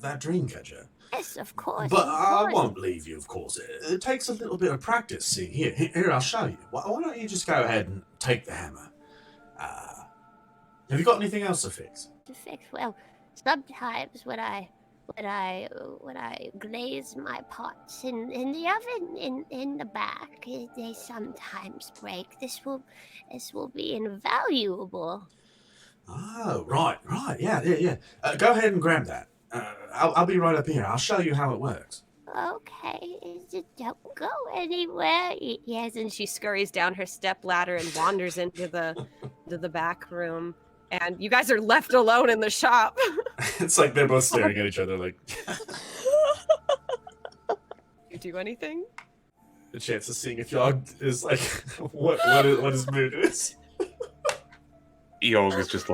That dream catcher. Yes, of course. But of I course. won't leave you, of course. It takes a little bit of practice. See, here, I'll show you. Why don't you just go ahead and take the hammer? Have you got anything else to fix? To fix, well, sometimes when I glaze my pots in the oven in the back, they sometimes break. This will be invaluable. Oh, right, yeah. Go ahead and grab that. I'll be right up here. I'll show you how it works. Okay, don't go anywhere. Yes, and she scurries down her step ladder and wanders into the back room. And you guys are left alone in the shop. It's like they're both staring at each other like... You do anything? The chance of seeing if Yogg is what his mood is. Yogg is just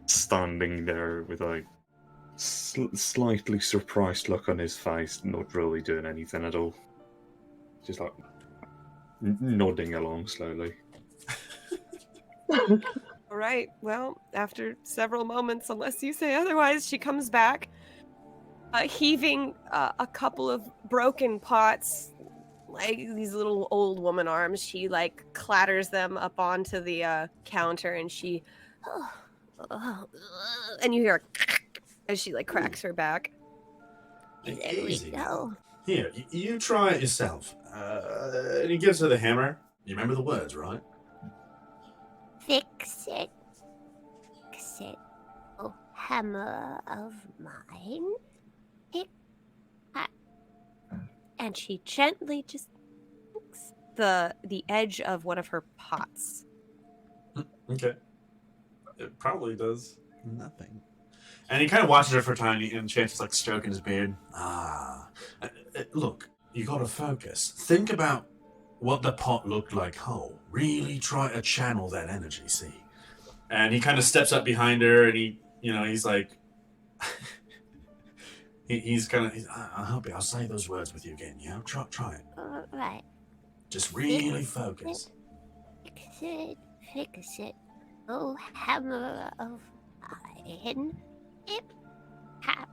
standing there with slightly surprised look on his face, not really doing anything at all. Just nodding along slowly. All right. Well, after several moments, unless you say otherwise, she comes back, heaving a couple of broken pots, like these little old woman arms. She clatters them up onto the counter, and she, and you hear as she cracks her back. There we go. Here, you try it yourself. And he gives her the hammer. You remember the words, right? Fix it. Oh, hammer of mine. Pick. And she gently just picks the edge of one of her pots. Okay. It probably does nothing. And he kind of watches her for a time, and Chance is stroking his beard. Look, you gotta focus. Think about what the pot looked like whole. Really try to channel that energy, see? And he kind of steps up behind her, and he's like... he's kind of... I'll help you. I'll say those words with you again, yeah? Try it. Right. Just really focus. Fix it. Oh, hammer of iron. Hip, hap,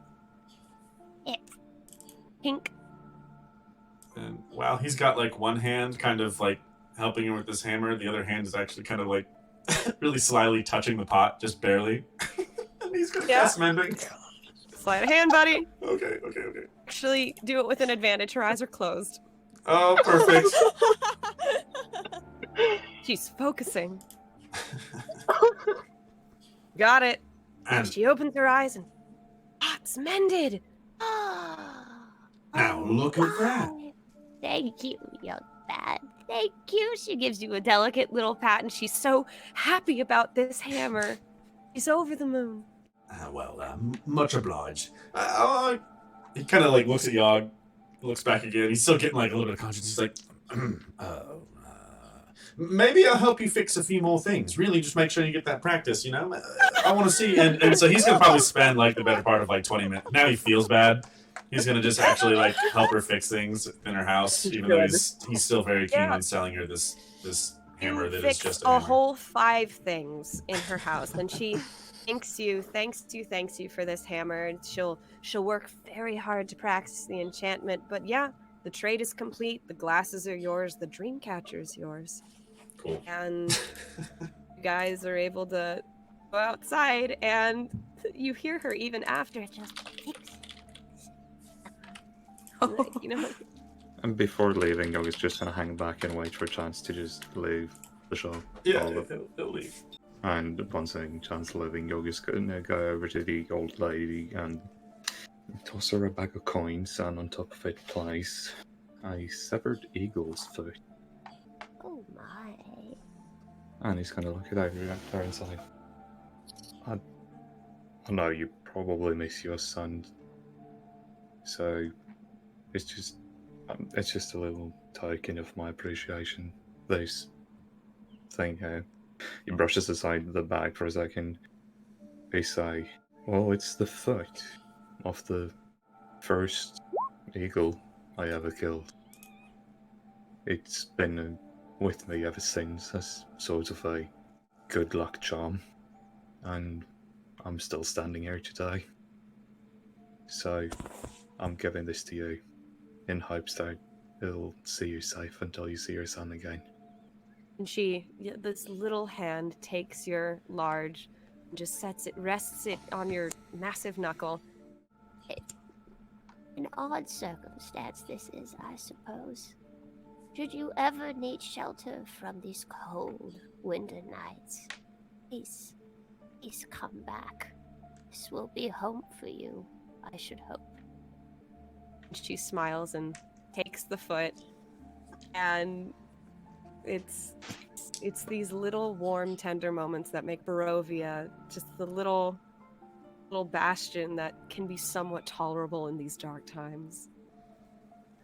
hip. Pink. And while he's got like one hand kind of like helping him with this hammer, the other hand is actually kind of like really slyly touching the pot, just barely. And he's gonna cast mending. Sleight of hand, buddy. Okay. Actually, do it with an advantage. Her eyes are closed. Oh, perfect. She's focusing. Got it. And She opens her eyes and it's mended. now look at that. Thank you, young man. Thank you. She gives you a delicate little pat, and she's so happy about this hammer. She's over the moon. Much obliged. He kind of like looks at Yogg, looks back again. He's still getting like a little bit of conscience. He's like, maybe I'll help you fix a few more things. Really, just make sure you get that practice, you know? I want to see. And so he's going to probably spend like the better part of like 20 minutes. Now he feels bad. He's going to just actually like help her fix things in her house, even though he's still very keen on selling her this hammer that is just a hammer. whole 5 things in her house, and she thanks you for this hammer. She'll work very hard to practice the enchantment, but yeah, the trade is complete. The glasses are yours. The dream catcher's yours. Cool. And you guys are able to go outside, and you hear her even after just fix. You know. And before leaving, I was just going to hang back and wait for a chance to just leave the shop. Yeah, it'll leave. And once I chance leaving, Yogi's going to go over to the old lady and toss her a bag of coins, and on top of it place a severed eagle's foot. Oh my. And he's going to look it over at her and say, I know you probably miss your son, so it's just a little token of my appreciation. This thing here. He brushes aside the bag for a second. He say, well, it's the foot of the first eagle I ever killed. It's been with me ever since as sort of a good luck charm. And I'm still standing here today. So I'm giving this to you in hopes that it'll see you safe until you see your son again. And this little hand takes your large and just rests it on your massive knuckle. An odd circumstance this is, I suppose. Should you ever need shelter from these cold winter nights, please come back. This will be home for you, I should hope. She smiles and takes the foot, and it's these little warm, tender moments that make Barovia just the little bastion that can be somewhat tolerable in these dark times.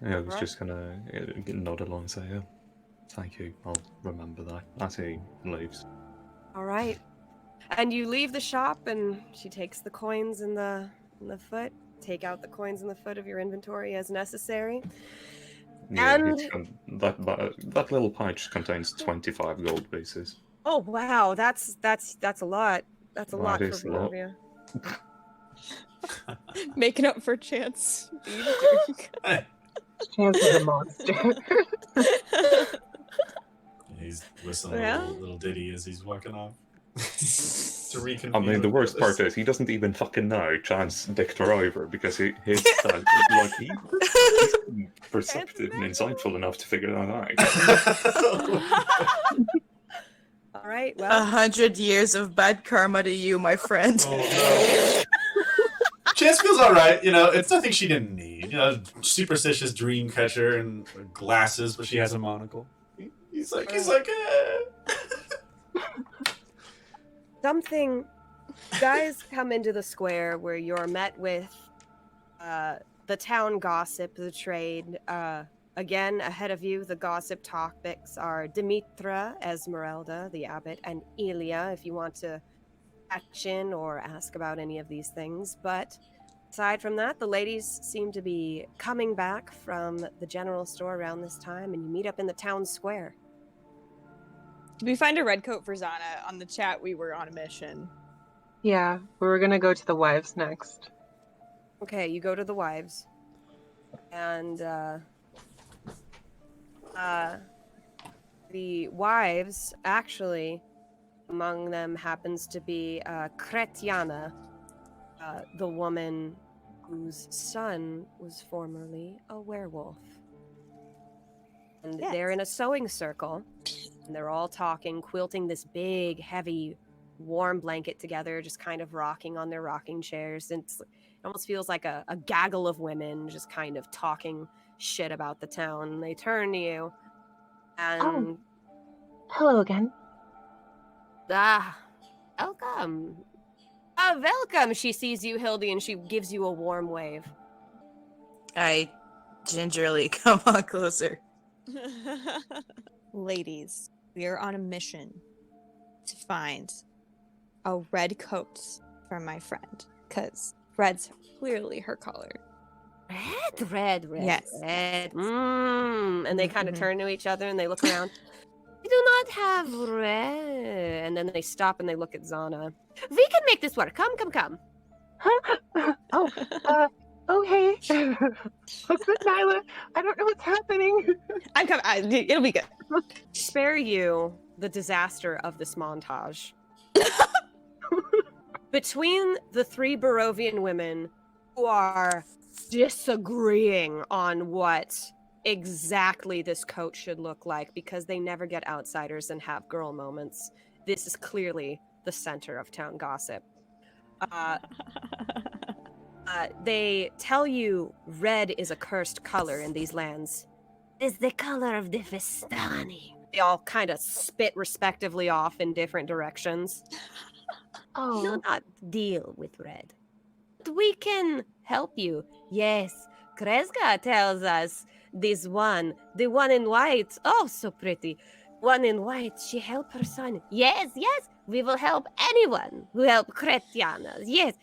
Yeah, I was just gonna nod along and say, yeah, thank you, I'll remember that as he leaves. All right. And you leave the shop, and she takes the coins in the foot. Take out the coins in the foot of your inventory as necessary. Yeah, And that little pouch contains 25 gold pieces. oh wow, that's a lot. That's a lot for is a lot. Barovia. Making up for Chance. Chance is a monster. He's whistling a little ditty as he's walking off. To reconvene. I mean, the with worst brothers. part is he doesn't even fucking know Chance dicked her over because he's perceptive and insightful enough to figure that out. All right, well, 100 years of bad karma to you, my friend. Oh, no. Chance feels alright, you know, it's nothing she didn't need. You know, superstitious dream catcher and glasses, but she has a monocle. He's like, something. Guys come into the square where you're met with the town gossip, the trade. Again, ahead of you, the gossip topics are Dimitra, Ezmerelda, the abbot, and Elia, if you want to action or ask about any of these things. But Aside from that, the ladies seem to be coming back from the general store around this time, and you meet up in the town square. Did we find a red coat for Zhana? On the chat, we were on a mission. Yeah, we were gonna go to the wives next. Okay, you go to the wives, and the wives, actually, among them happens to be Kretiana, the woman whose son was formerly a werewolf. And they're in a sewing circle, and they're all talking, quilting this big, heavy, warm blanket together, just kind of rocking on their rocking chairs. And it almost feels like a gaggle of women just kind of talking shit about the town. And they turn to you, and... Hello again. Welcome. Welcome. She sees you, Hildy, and she gives you a warm wave. I gingerly come on closer. Ladies, we are on a mission to find a red coat for my friend, because red's clearly her color. Red. Yes. Red. And they kind of turn to each other and they look around. We do not have red. And then they stop and they look at Zhana. We can make this work. Come. Okay. What's with Nyla? I don't know what's happening. I'm coming. It'll be good. Spare you the disaster of this montage. Between the three Barovian women who are disagreeing on what exactly this coat should look like, because they never get outsiders and have girl moments, this is clearly the center of town gossip. They tell you red is a cursed color in these lands. It's the color of the Vistani. They all kind of spit respectively off in different directions. Do not deal with red. But we can help you. Yes, Kreska tells us this one, the one in white, oh, so pretty. One in white, she helped her son. Yes, we will help anyone who help Kretiana. Yes,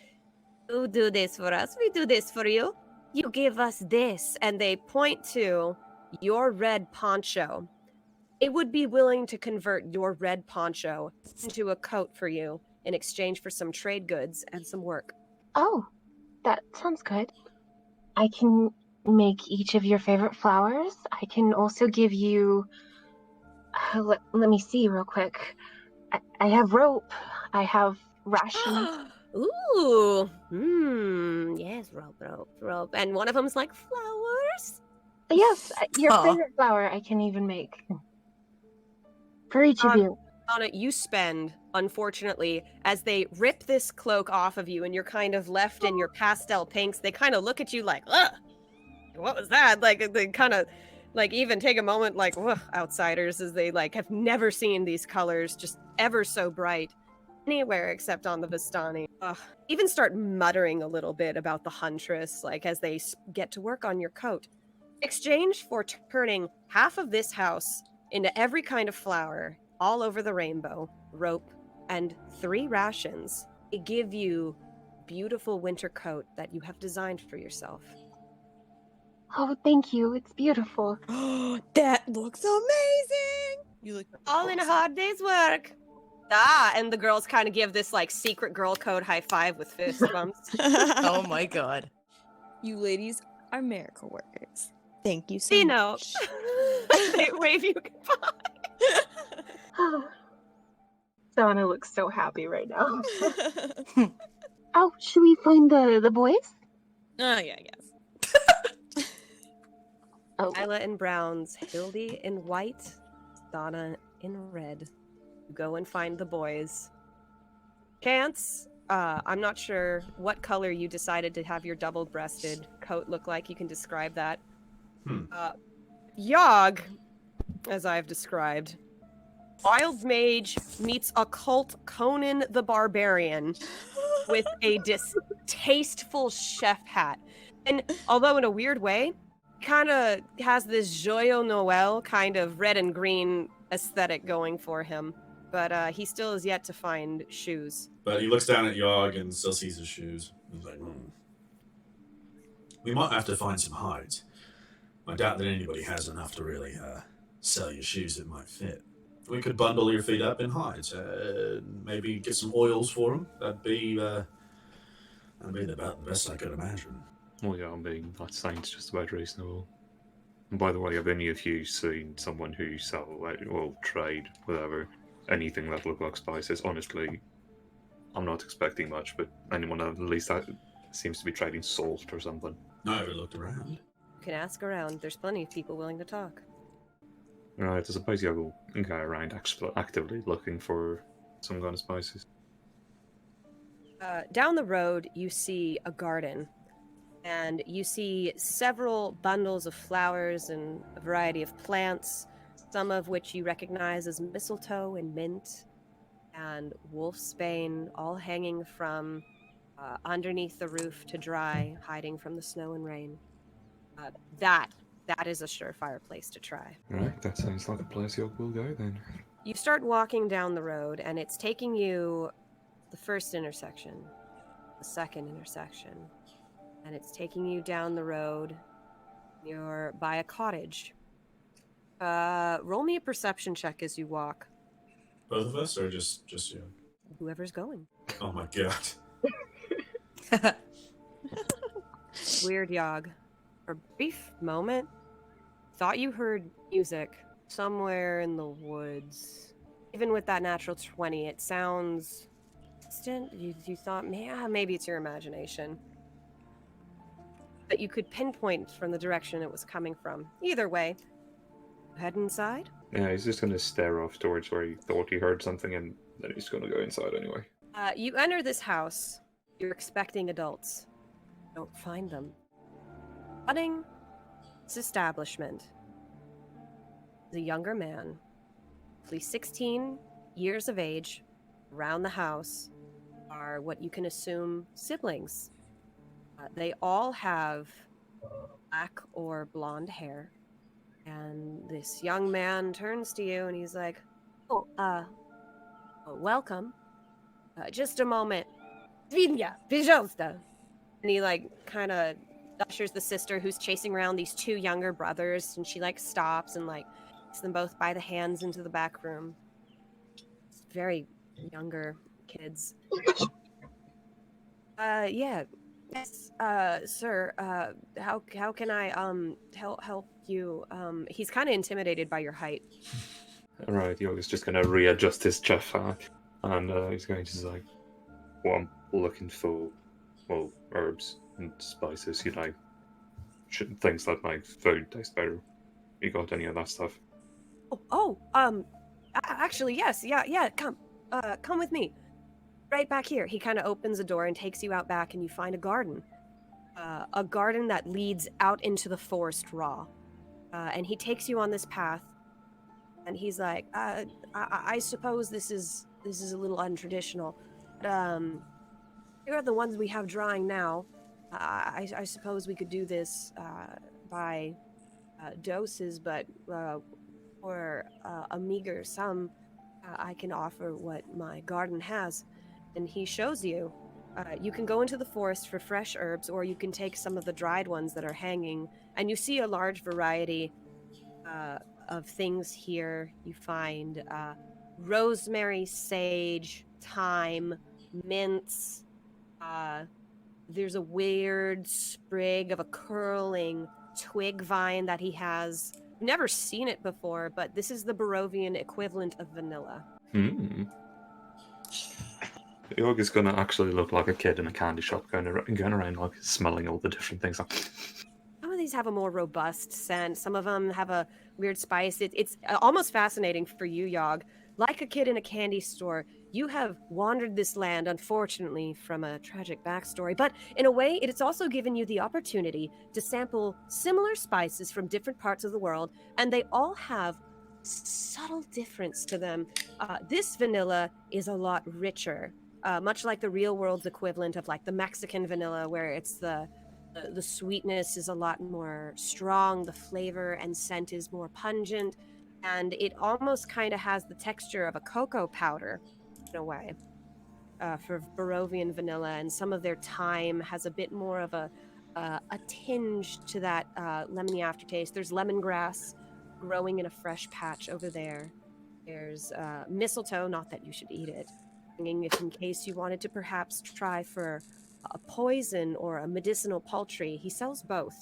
you do this for us, we do this for you. You give us this. And they point to your red poncho. It would be willing to convert your red poncho into a coat for you in exchange for some trade goods and some work. Oh, that sounds good. I can make each of your favorite flowers. I can also give you... let me see real quick. I have rope. I have rations. Ooh. Yes, rope. And one of them's like flowers? Yes, your favorite flower I can even make. For each of you. On it, you spend, unfortunately, as they rip this cloak off of you and you're kind of left in your pastel pinks, they kind of look at you like, ugh, what was that? Like, they kind of, like, even take a moment like, ugh, outsiders, as they, like, have never seen these colors just ever so bright anywhere except on the Vistani. Even start muttering a little bit about the huntress, like, as they get to work on your coat. In exchange for turning half of this house into every kind of flower all over the rainbow, rope, and 3 rations, they give you a beautiful winter coat that you have designed for yourself. Oh, thank you. It's beautiful. That looks amazing. You look all in a hard day's work. And the girls kind of give this like secret girl code high five with fist bumps. Oh my god. You ladies are miracle workers. Thank you so much. They wave you goodbye. Zhana looks so happy right now. Oh, should we find the boys? Oh, yeah, I guess. Nyla in browns, Hildy in white, Zhana in red. You go and find the boys. Chance, I'm not sure what color you decided to have your double-breasted coat look like. You can describe that. Yogg, as I've described, wild mage meets occult Conan the Barbarian with a distasteful chef hat. And although in a weird way, kind of has this Joyeux Noel kind of red and green aesthetic going for him. But he still is yet to find shoes. But he looks down at Yogg and still sees his shoes. He's like, We might have to find some hides. I doubt that anybody has enough to really sell you shoes that might fit. We could bundle your feet up in hides. Maybe get some oils for them. That'd be about the best I could imagine. Well, yeah, I mean, that sounds just about reasonable. And by the way, have any of you seen someone who sell, well, trade, whatever, anything that look like spices? Honestly, I'm not expecting much, but anyone at least that seems to be trading salt or something. I haven't looked around. You can ask around. There's plenty of people willing to talk. Right, I suppose you will go around actively looking for some kind of spices. Down the road, you see a garden, and you see several bundles of flowers and a variety of plants, some of which you recognize as mistletoe and mint, and wolfsbane, all hanging from underneath the roof to dry, hiding from the snow and rain. That is a surefire place to try. Right, that sounds like a place you will go then. You start walking down the road, and it's taking you the first intersection, the second intersection, and it's taking you down the road. You're by a cottage. Roll me a perception check as you walk. Both of us, or just you? Whoever's going. Oh my god. Weird, Yogg. For a brief moment, thought you heard music somewhere in the woods. Even with that natural 20, it sounds distant. You thought, maybe it's your imagination. But you could pinpoint from the direction it was coming from. Either way, head inside. Yeah, he's just going to stare off towards where he thought he heard something, and then he's going to go inside anyway. You enter this house. You're expecting adults. Don't find them. Running this establishment is a younger man, roughly 16 years of age. Around the house are what you can assume siblings. They all have black or blonde hair. And this young man turns to you and he's like, welcome. Just a moment. Svinja, пожалуйста. And he kind of ushers the sister who's chasing around these two younger brothers, and she stops and takes them both by the hands into the back room. It's very younger kids. Yeah. Yes, sir, how can I help you? He's kind of intimidated by your height. Alright, Yoga's just going to readjust his chef hat, and he's going to say, well, I'm looking for, herbs and spices, things that make food taste better. You got any of that stuff? Actually, yes, yeah, come with me. Right back here. He kind of opens a door and takes you out back, and you find a garden. A garden that leads out into the forest raw. And he takes you on this path, and he's like, I suppose this is a little untraditional. But, here are the ones we have drying now. I suppose we could do this by doses, but for a meager sum, I can offer what my garden has. And he shows you. You can go into the forest for fresh herbs, or you can take some of the dried ones that are hanging. And you see a large variety of things here. You find rosemary, sage, thyme, mints. There's a weird sprig of a curling twig vine that he has. Never seen it before, but this is the Barovian equivalent of vanilla. Yog is going to actually look like a kid in a candy shop going around smelling all the different things. Some of these have a more robust scent. Some of them have a weird spice. It's almost fascinating for you, Yog. Like a kid in a candy store, you have wandered this land, unfortunately, from a tragic backstory. But in a way, it's also given you the opportunity to sample similar spices from different parts of the world, and they all have subtle difference to them. This vanilla is a lot richer. Much like the real world's equivalent of the Mexican vanilla, where it's the sweetness is a lot more strong, the flavor and scent is more pungent, and it almost kind of has the texture of a cocoa powder in a way. For Barovian vanilla, and some of their thyme has a bit more of a a tinge to that lemony aftertaste. There's lemongrass growing in a fresh patch over there. There's mistletoe, not that you should eat it, if in case you wanted to perhaps try for a poison or a medicinal poultry. He sells both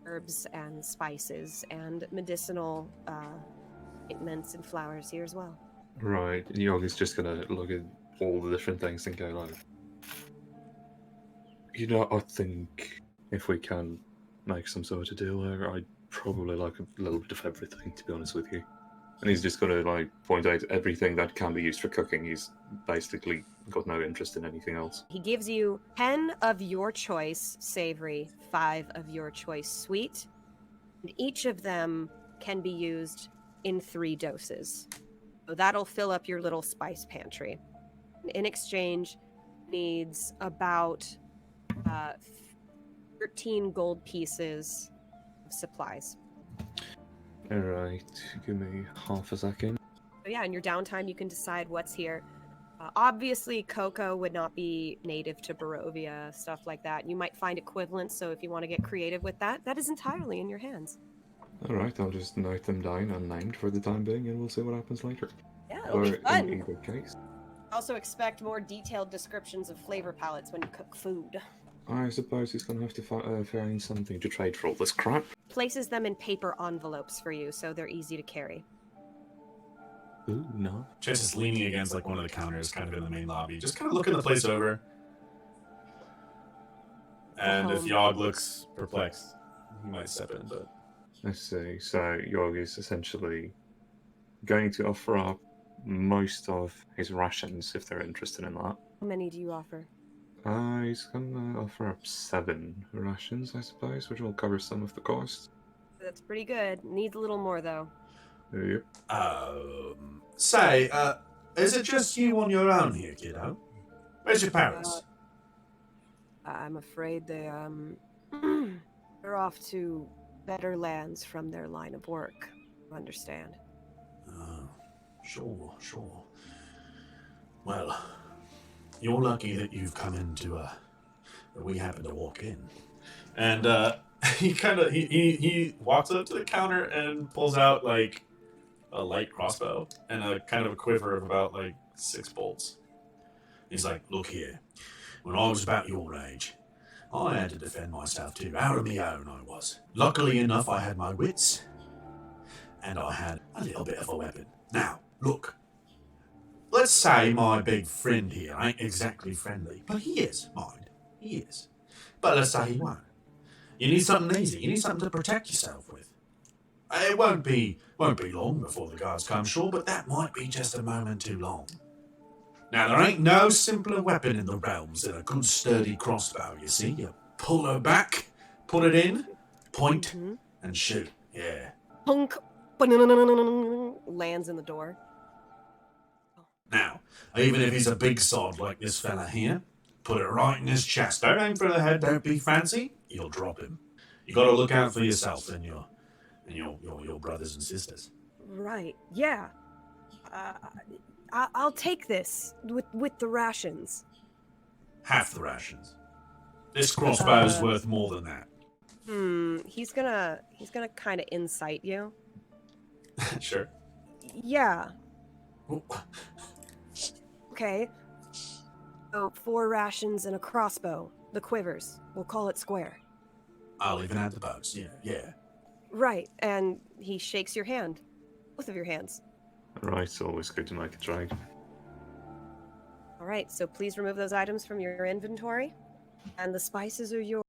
herbs and spices and medicinal ointments and flowers here as well. Right. Yogi's just gonna look at all the different things and go like, I think if we can make some sort of deal there, I'd probably like a little bit of everything, to be honest with you. And he's just gonna like point out everything that can be used for cooking. He's basically got no interest in anything else. He gives you 10 of your choice savory, 5 of your choice sweet, and each of them can be used in 3 doses. So that'll fill up your little spice pantry. In exchange, needs about 13 gold pieces of supplies. Alright, give me half a second. So yeah, in your downtime, you can decide what's here. Obviously, cocoa would not be native to Barovia, stuff like that. You might find equivalents, so if you want to get creative with that, that is entirely in your hands. Alright, I'll just note them down unnamed for the time being, and we'll see what happens later. Yeah, it'll Or be fun. in either case. Also expect more detailed descriptions of flavor palettes when you cook food. I suppose he's going to have to find something to trade for all this crap. Places them in paper envelopes for you, so they're easy to carry. Ooh, no. Chess is leaning against like one of the counters, kind of in the main lobby, just kind of looking the place over. And if Yogg looks perplexed, he might step in. But Let's see. So Yogg is essentially going to offer up most of his rations if they're interested in that. How many do you offer? He's going to offer up 7 rations, I suppose, which will cover some of the cost. That's pretty good. Needs a little more, though. Yep. say, is it just you on your own here, kiddo? Where's your parents? I'm afraid they're off to better lands from their line of work. You understand? Oh, sure. Well, you're lucky that you've come into that we happen to walk in. And he walks up to the counter and pulls out like a light crossbow and a kind of a quiver of about like 6 bolts. He's like, look here, when I was about your age, I had to defend myself too. Out of my own I was. Luckily enough, I had my wits, and I had a little bit of a weapon. Now, look, let's say my big friend here ain't exactly friendly, but he is, mind. He is. But let's say he won't. You need something easy. You need something to protect yourself with. It won't be long before the guards come, sure, but that might be just a moment too long. Now, there ain't no simpler weapon in the realms than a good sturdy crossbow, you see? You pull her back, put it in, point, and shoot. Yeah. Punk. Lands in the door. Now, even if he's a big sod like this fella here, put it right in his chest. Don't aim for the head, don't be fancy. You'll drop him. You gotta look out for yourself and your brothers and sisters. Right. Yeah. I'll take this with the rations. Half the rations. This crossbow is worth more than that. He's gonna kind of incite you. Sure. Yeah. Okay. So 4 rations and a crossbow. The quivers. We'll call it square. I'll even add the bows. Yeah. Right. And he shakes your hand. Both of your hands. Right, it's always good to make a trade. All right. So please remove those items from your inventory. And the spices are yours.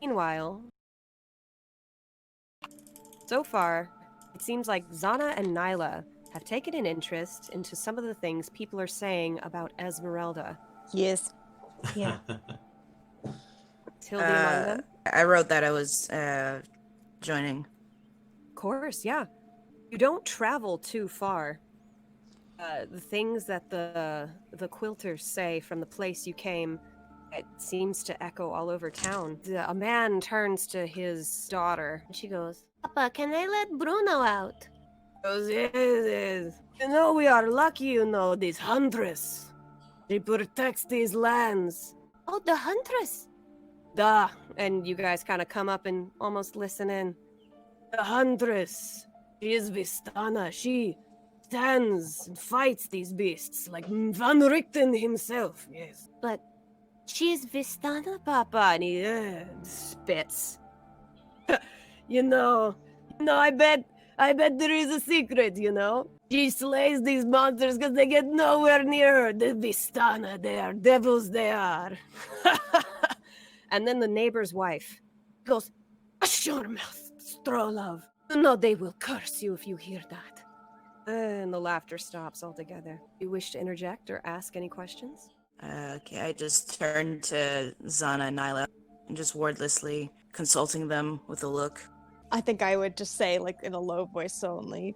Meanwhile, so far, it seems like Zhana and Nyla have taken an interest into some of the things people are saying about Ezmerelda. Yes. Yeah. Is Hildy among them? I wrote that I was joining. Of course, yeah. You don't travel too far. The things that the quilters say from the place you came, it seems to echo all over town. A man turns to his daughter, and she goes, Papa, can I let Bruno out? goes, yes. You know, we are lucky, you know, this huntress. She protects these lands. Oh, the huntress. Duh. And you guys kind of come up and almost listen in. The huntress. She is Vistana. She stands and fights these beasts like Van Richten himself, yes. But she is Vistana, Papa, and he spits. you know, I bet there is a secret, you know? She slays these monsters because they get nowhere near her. The Vistana, they are devils, they are. And then the neighbor's wife goes, "Hush your mouth, Strolov. You know they will curse you if you hear that." And the laughter stops altogether. You wish to interject or ask any questions? Okay, I just turned to Zhana and Nyla and just wordlessly consulting them with a look. I think I would just say, like, in a low voice only.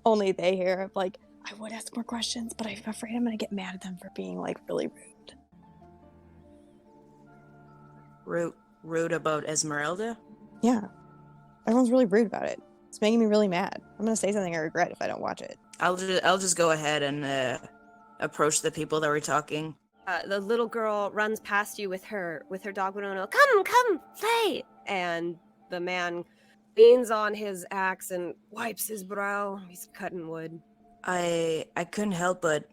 Only they hear. Like, I would ask more questions, but I'm afraid I'm gonna get mad at them for being, like, really rude. Rude about Ezmerelda? Yeah. Everyone's really rude about it. It's making me really mad. I'm gonna say something I regret if I don't watch it. I'll just go ahead and approach the people that were talking. The little girl runs past you with her dog Bruno. Come, play! And the man leans on his axe and wipes his brow. He's cutting wood. I couldn't help but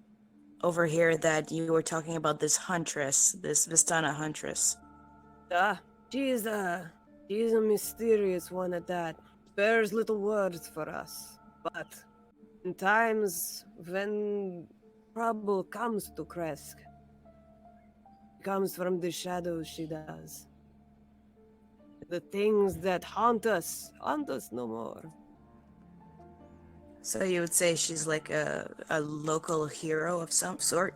overhear that you were talking about this huntress, this Vistana huntress. She's a mysterious one at that. Bears little words for us. But in times when trouble comes to Kresk, it comes from the shadows, she does. The things that haunt us no more. So you would say she's like a local hero of some sort?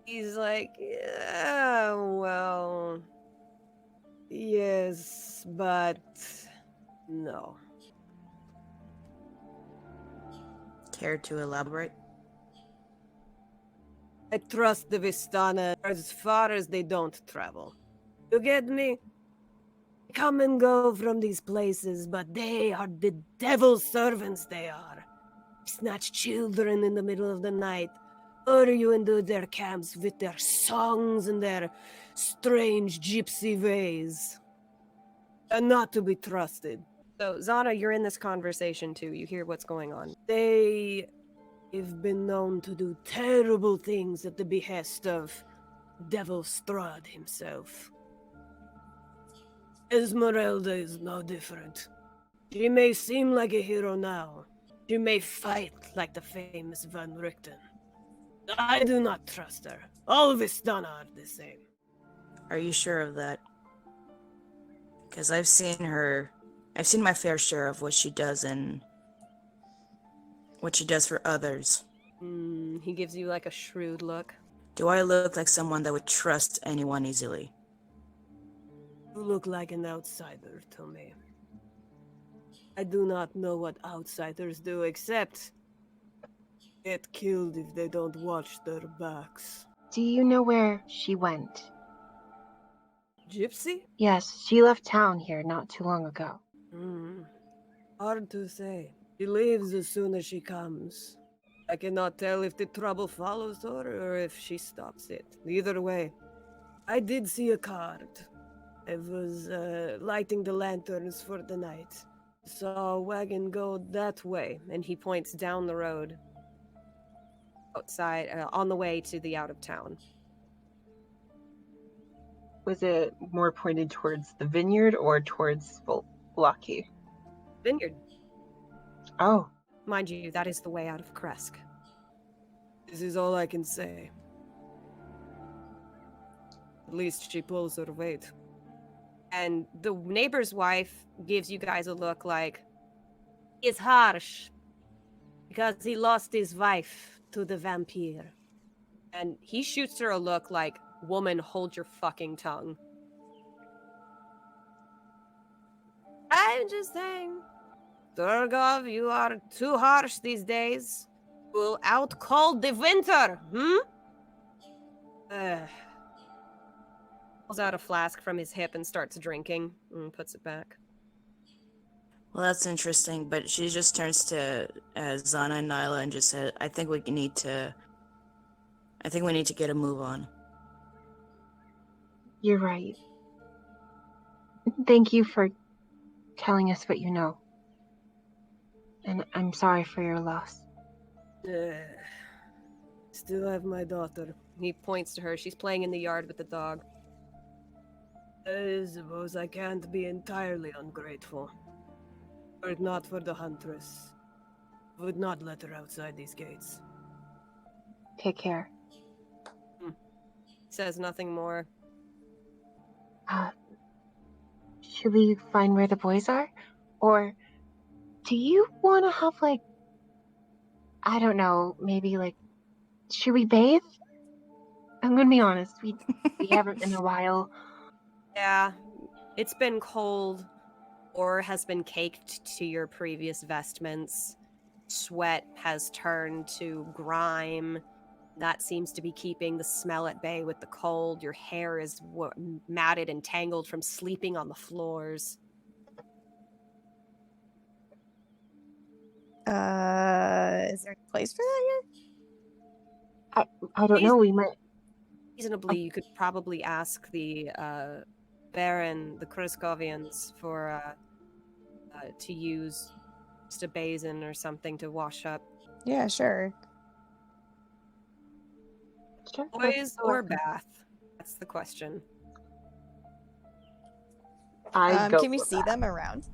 He's like, yeah, well, yes, but no. Care to elaborate? I trust the Vistana as far as they don't travel. You get me? They come and go from these places, but they are the devil's servants, they are. Snatch children in the middle of the night, lure you into their camps with their songs and their strange gypsy ways. And not to be trusted. So, Zhana, you're in this conversation too. You hear what's going on. They have been known to do terrible things at the behest of Devil Strahd himself. Ezmerelda is no different. She may seem like a hero now. She may fight like the famous Van Richten. I do not trust her. All Vistana are the same. Are you sure of that? Because I've seen my fair share of what she does and what she does for others. He gives you like a shrewd look. Do I look like someone that would trust anyone easily? You look like an outsider to me. I do not know what outsiders do except get killed if they don't watch their backs. Do you know where she went? Gypsy? Yes, she left town here not too long ago. Hard to say. She leaves as soon as she comes. I cannot tell if the trouble follows her or if she stops it. Either way, I did see a card. I was lighting the lanterns for the night. Saw a wagon go that way, and he points down the road. Outside, on the way to the out of town. Was it more pointed towards the vineyard or towards Vlaki? Vineyard. Oh. Mind you, that is the way out of Kresk. This is all I can say. At least she pulls her weight. And the neighbor's wife gives you guys a look like, it's harsh because he lost his wife to the vampire. And he shoots her a look like, woman, hold your fucking tongue. I'm just saying, Durgov, you are too harsh these days. You'll out cold the winter, Pulls out a flask from his hip and starts drinking and puts it back. Well, that's interesting, but she just turns to Zhana and Nyla and just said, I think we need to get a move on. You're right. Thank you for telling us what you know. And I'm sorry for your loss. Still have my daughter. He points to her. She's playing in the yard with the dog. I suppose I can't be entirely ungrateful. Were it not for the huntress, would not let her outside these gates. Take care. Says nothing more. Should we find where the boys are? Or do you want to have, like, I don't know, maybe, like, should we bathe? I'm gonna be honest, we haven't in a while. Yeah, it's been cold, or has been caked to your previous vestments. Sweat has turned to grime. That seems to be keeping the smell at bay with the cold. Your hair is matted and tangled from sleeping on the floors. Is there a place for that I don't know, we might... Reasonably, you could probably ask the Baron, the Kriskovians, for to use just a basin or something to wash up. yet? Yeah, sure. Sure, Boys or bath? That's the question. Can we see them around?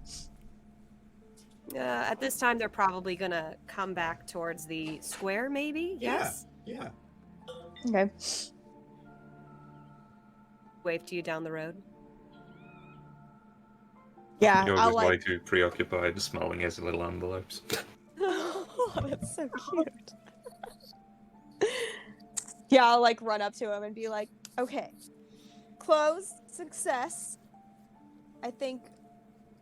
At this time, they're probably gonna come back towards the square, maybe? Yes? Yeah. Okay. Wave to you down the road. Yeah, You're I'll always way too preoccupied smelling his little envelopes. Oh, that's so cute. Yeah, I'll like run up to him and be like, okay, close, success. I think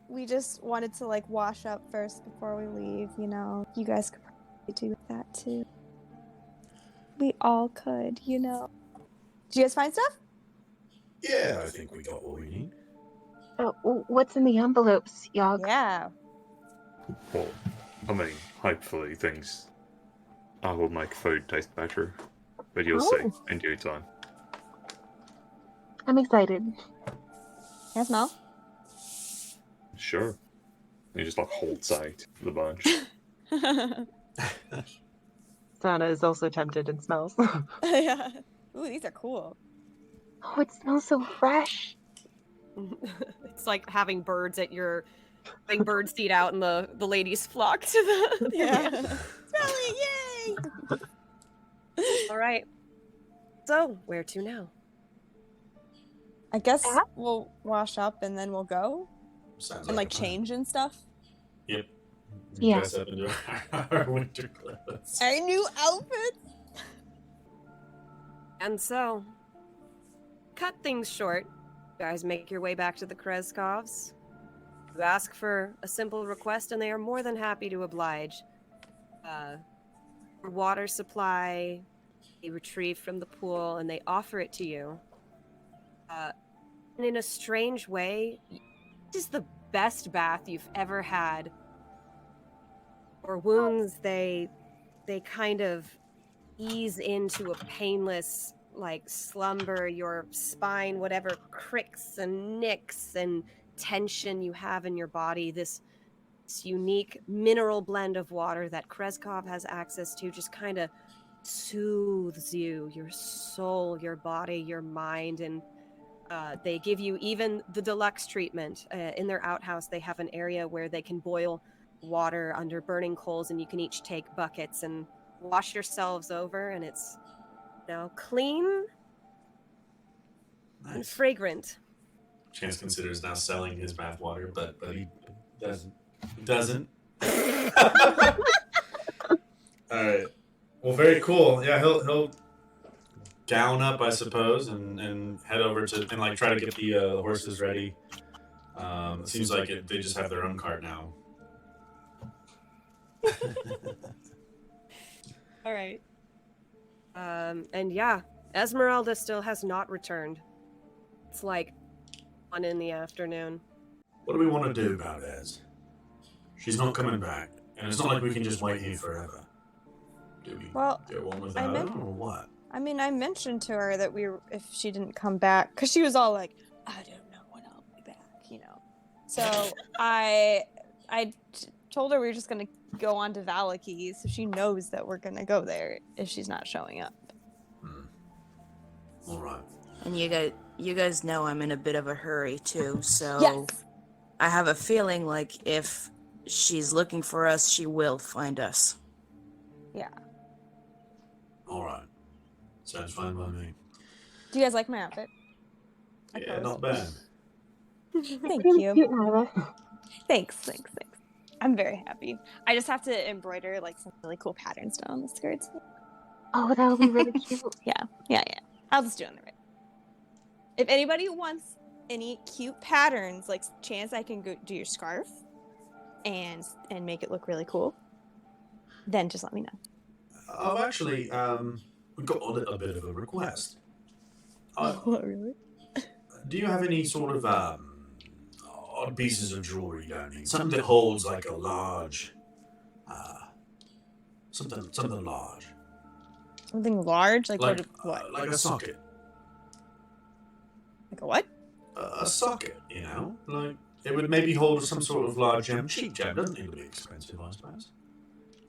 we just wanted to like wash up first before we leave, you know. You guys could probably do that too. We all could, you know. Did you guys find stuff? Yeah, I think we got what we need. Oh, what's in the envelopes, Yogg? Yeah. Well, I mean, hopefully things will make food taste better. But you'll see in due time. I'm excited. Can I smell? Sure. You just like hold sight of the bunch. Zhana is also tempted and smells. Yeah. Ooh, these are cool. Oh, it smells so fresh. It's like having birds at your bird seed out and the ladies flock to the Yeah. Smelly, yay! All right. So, where to now? I guess we'll wash up and then we'll go Sounds and like a plan. change and stuff. Yep. Yeah. Dress up into our winter clothes. Our new outfits. And so, cut things short. You guys make your way back to the Kreskovs. You ask for a simple request, and they are more than happy to oblige. Water supply, they retrieve from the pool, and they offer it to you. And in a strange way, this is the best bath you've ever had. For wounds, they kind of ease into a painless, like, slumber. Your spine, whatever cricks and nicks and tension you have in your body, this unique mineral blend of water that Kreskov has access to just kind of soothes you, your soul, your body, your mind, and they give you even the deluxe treatment. In their outhouse, they have an area where they can boil water under burning coals, and you can each take buckets and wash yourselves over, and it's now clean and fragrant. Chance considers now selling his bathwater, but he doesn't. All right. Well, very cool. Yeah, he'll gown up, I suppose, and head over to and like try to get the horses ready. It seems like they just have their own cart now. All right. And yeah, Ezmerelda still has not returned. It's like 1 in the afternoon. What do we want to do about Ez? She's not coming back, and it's not like we can just wait here forever. Do we Well, go on with I that, meant- or what? I mean, I mentioned to her that if she didn't come back, because she was all like, I don't know when I'll be back, you know. So I told her we were just gonna go on to Valaki, so she knows that we're gonna go there if she's not showing up. All right. And you guys know I'm in a bit of a hurry too, so Yes. I have a feeling like if she's looking for us, she will find us. Yeah. All right. Sounds fine by me. Do you guys like my outfit? Yeah, not bad. Thank Pretty you. cute, Nyla. Thanks. I'm very happy. I just have to embroider like some really cool patterns down on the skirts. Oh, that would be really cute. Yeah. I'll just do it on the right. If anybody wants any cute patterns, like Chance, I can go do your scarf and make it look really cool. Then just let me know. I've actually we've got a bit of a request. What, really? Do you have any sort of odd pieces of jewelry you don't need? Something that holds like a large, something large. Something large, like what? Like a socket. Like a what? A socket, you know, like it would maybe hold some sort of large gem. Cheap gem doesn't need to be expensive, I suppose.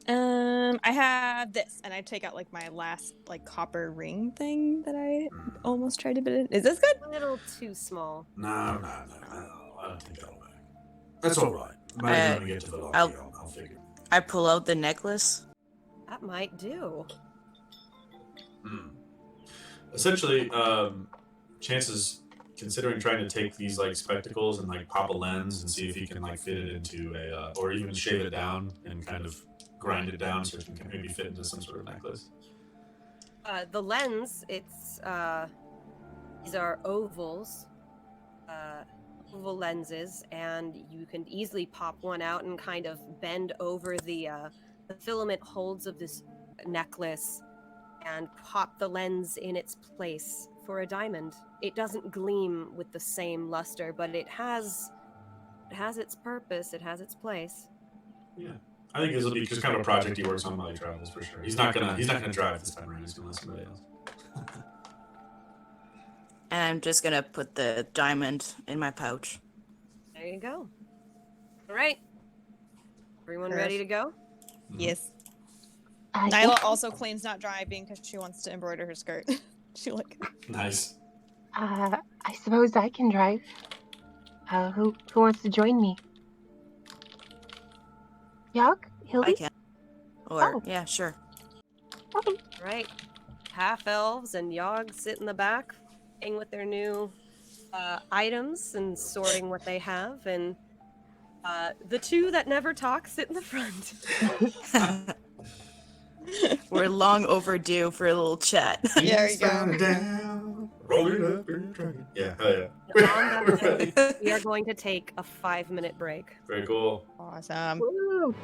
I have this, and I take out like my last like copper ring thing that I almost tried to put in. Is this good? A little too small. No, I don't think that'll work. That's all right. Maybe when we get to the lobby, I'll figure. I pull out the necklace. That might do. Essentially, Chance is considering trying to take these like spectacles and like pop a lens and see if he can like fit it into a, or even shave it down and kind of grind it down so it can maybe fit into some sort of necklace. The lens, it's these are ovals, oval lenses, and you can easily pop one out and kind of bend over the filament holds of this necklace and pop the lens in its place for a diamond. It doesn't gleam with the same luster, but it has its purpose, it has its place. Yeah. I think this will be just kind of a project he works on while he travels for sure. He's not gonna drive this time around. He's gonna let somebody else. And I'm just gonna put the diamond in my pouch. There you go. All right. Everyone ready to go? Yes. I Nyla think- also claims not driving because she wants to embroider her skirt. She like. Nice. I suppose I can drive. Who wants to join me? Yog? Hildy? I can. Or Oh. yeah, sure. Okay. Right. Half elves and Yogg sit in the back, playing with their new items and sorting what they have, and the two that never talk sit in the front. We're long overdue for a little chat. There you go. Down, roll it up in your truck. Yeah, hell yeah. On that note, we are going to take a 5-minute break. Very cool. Awesome. Woo!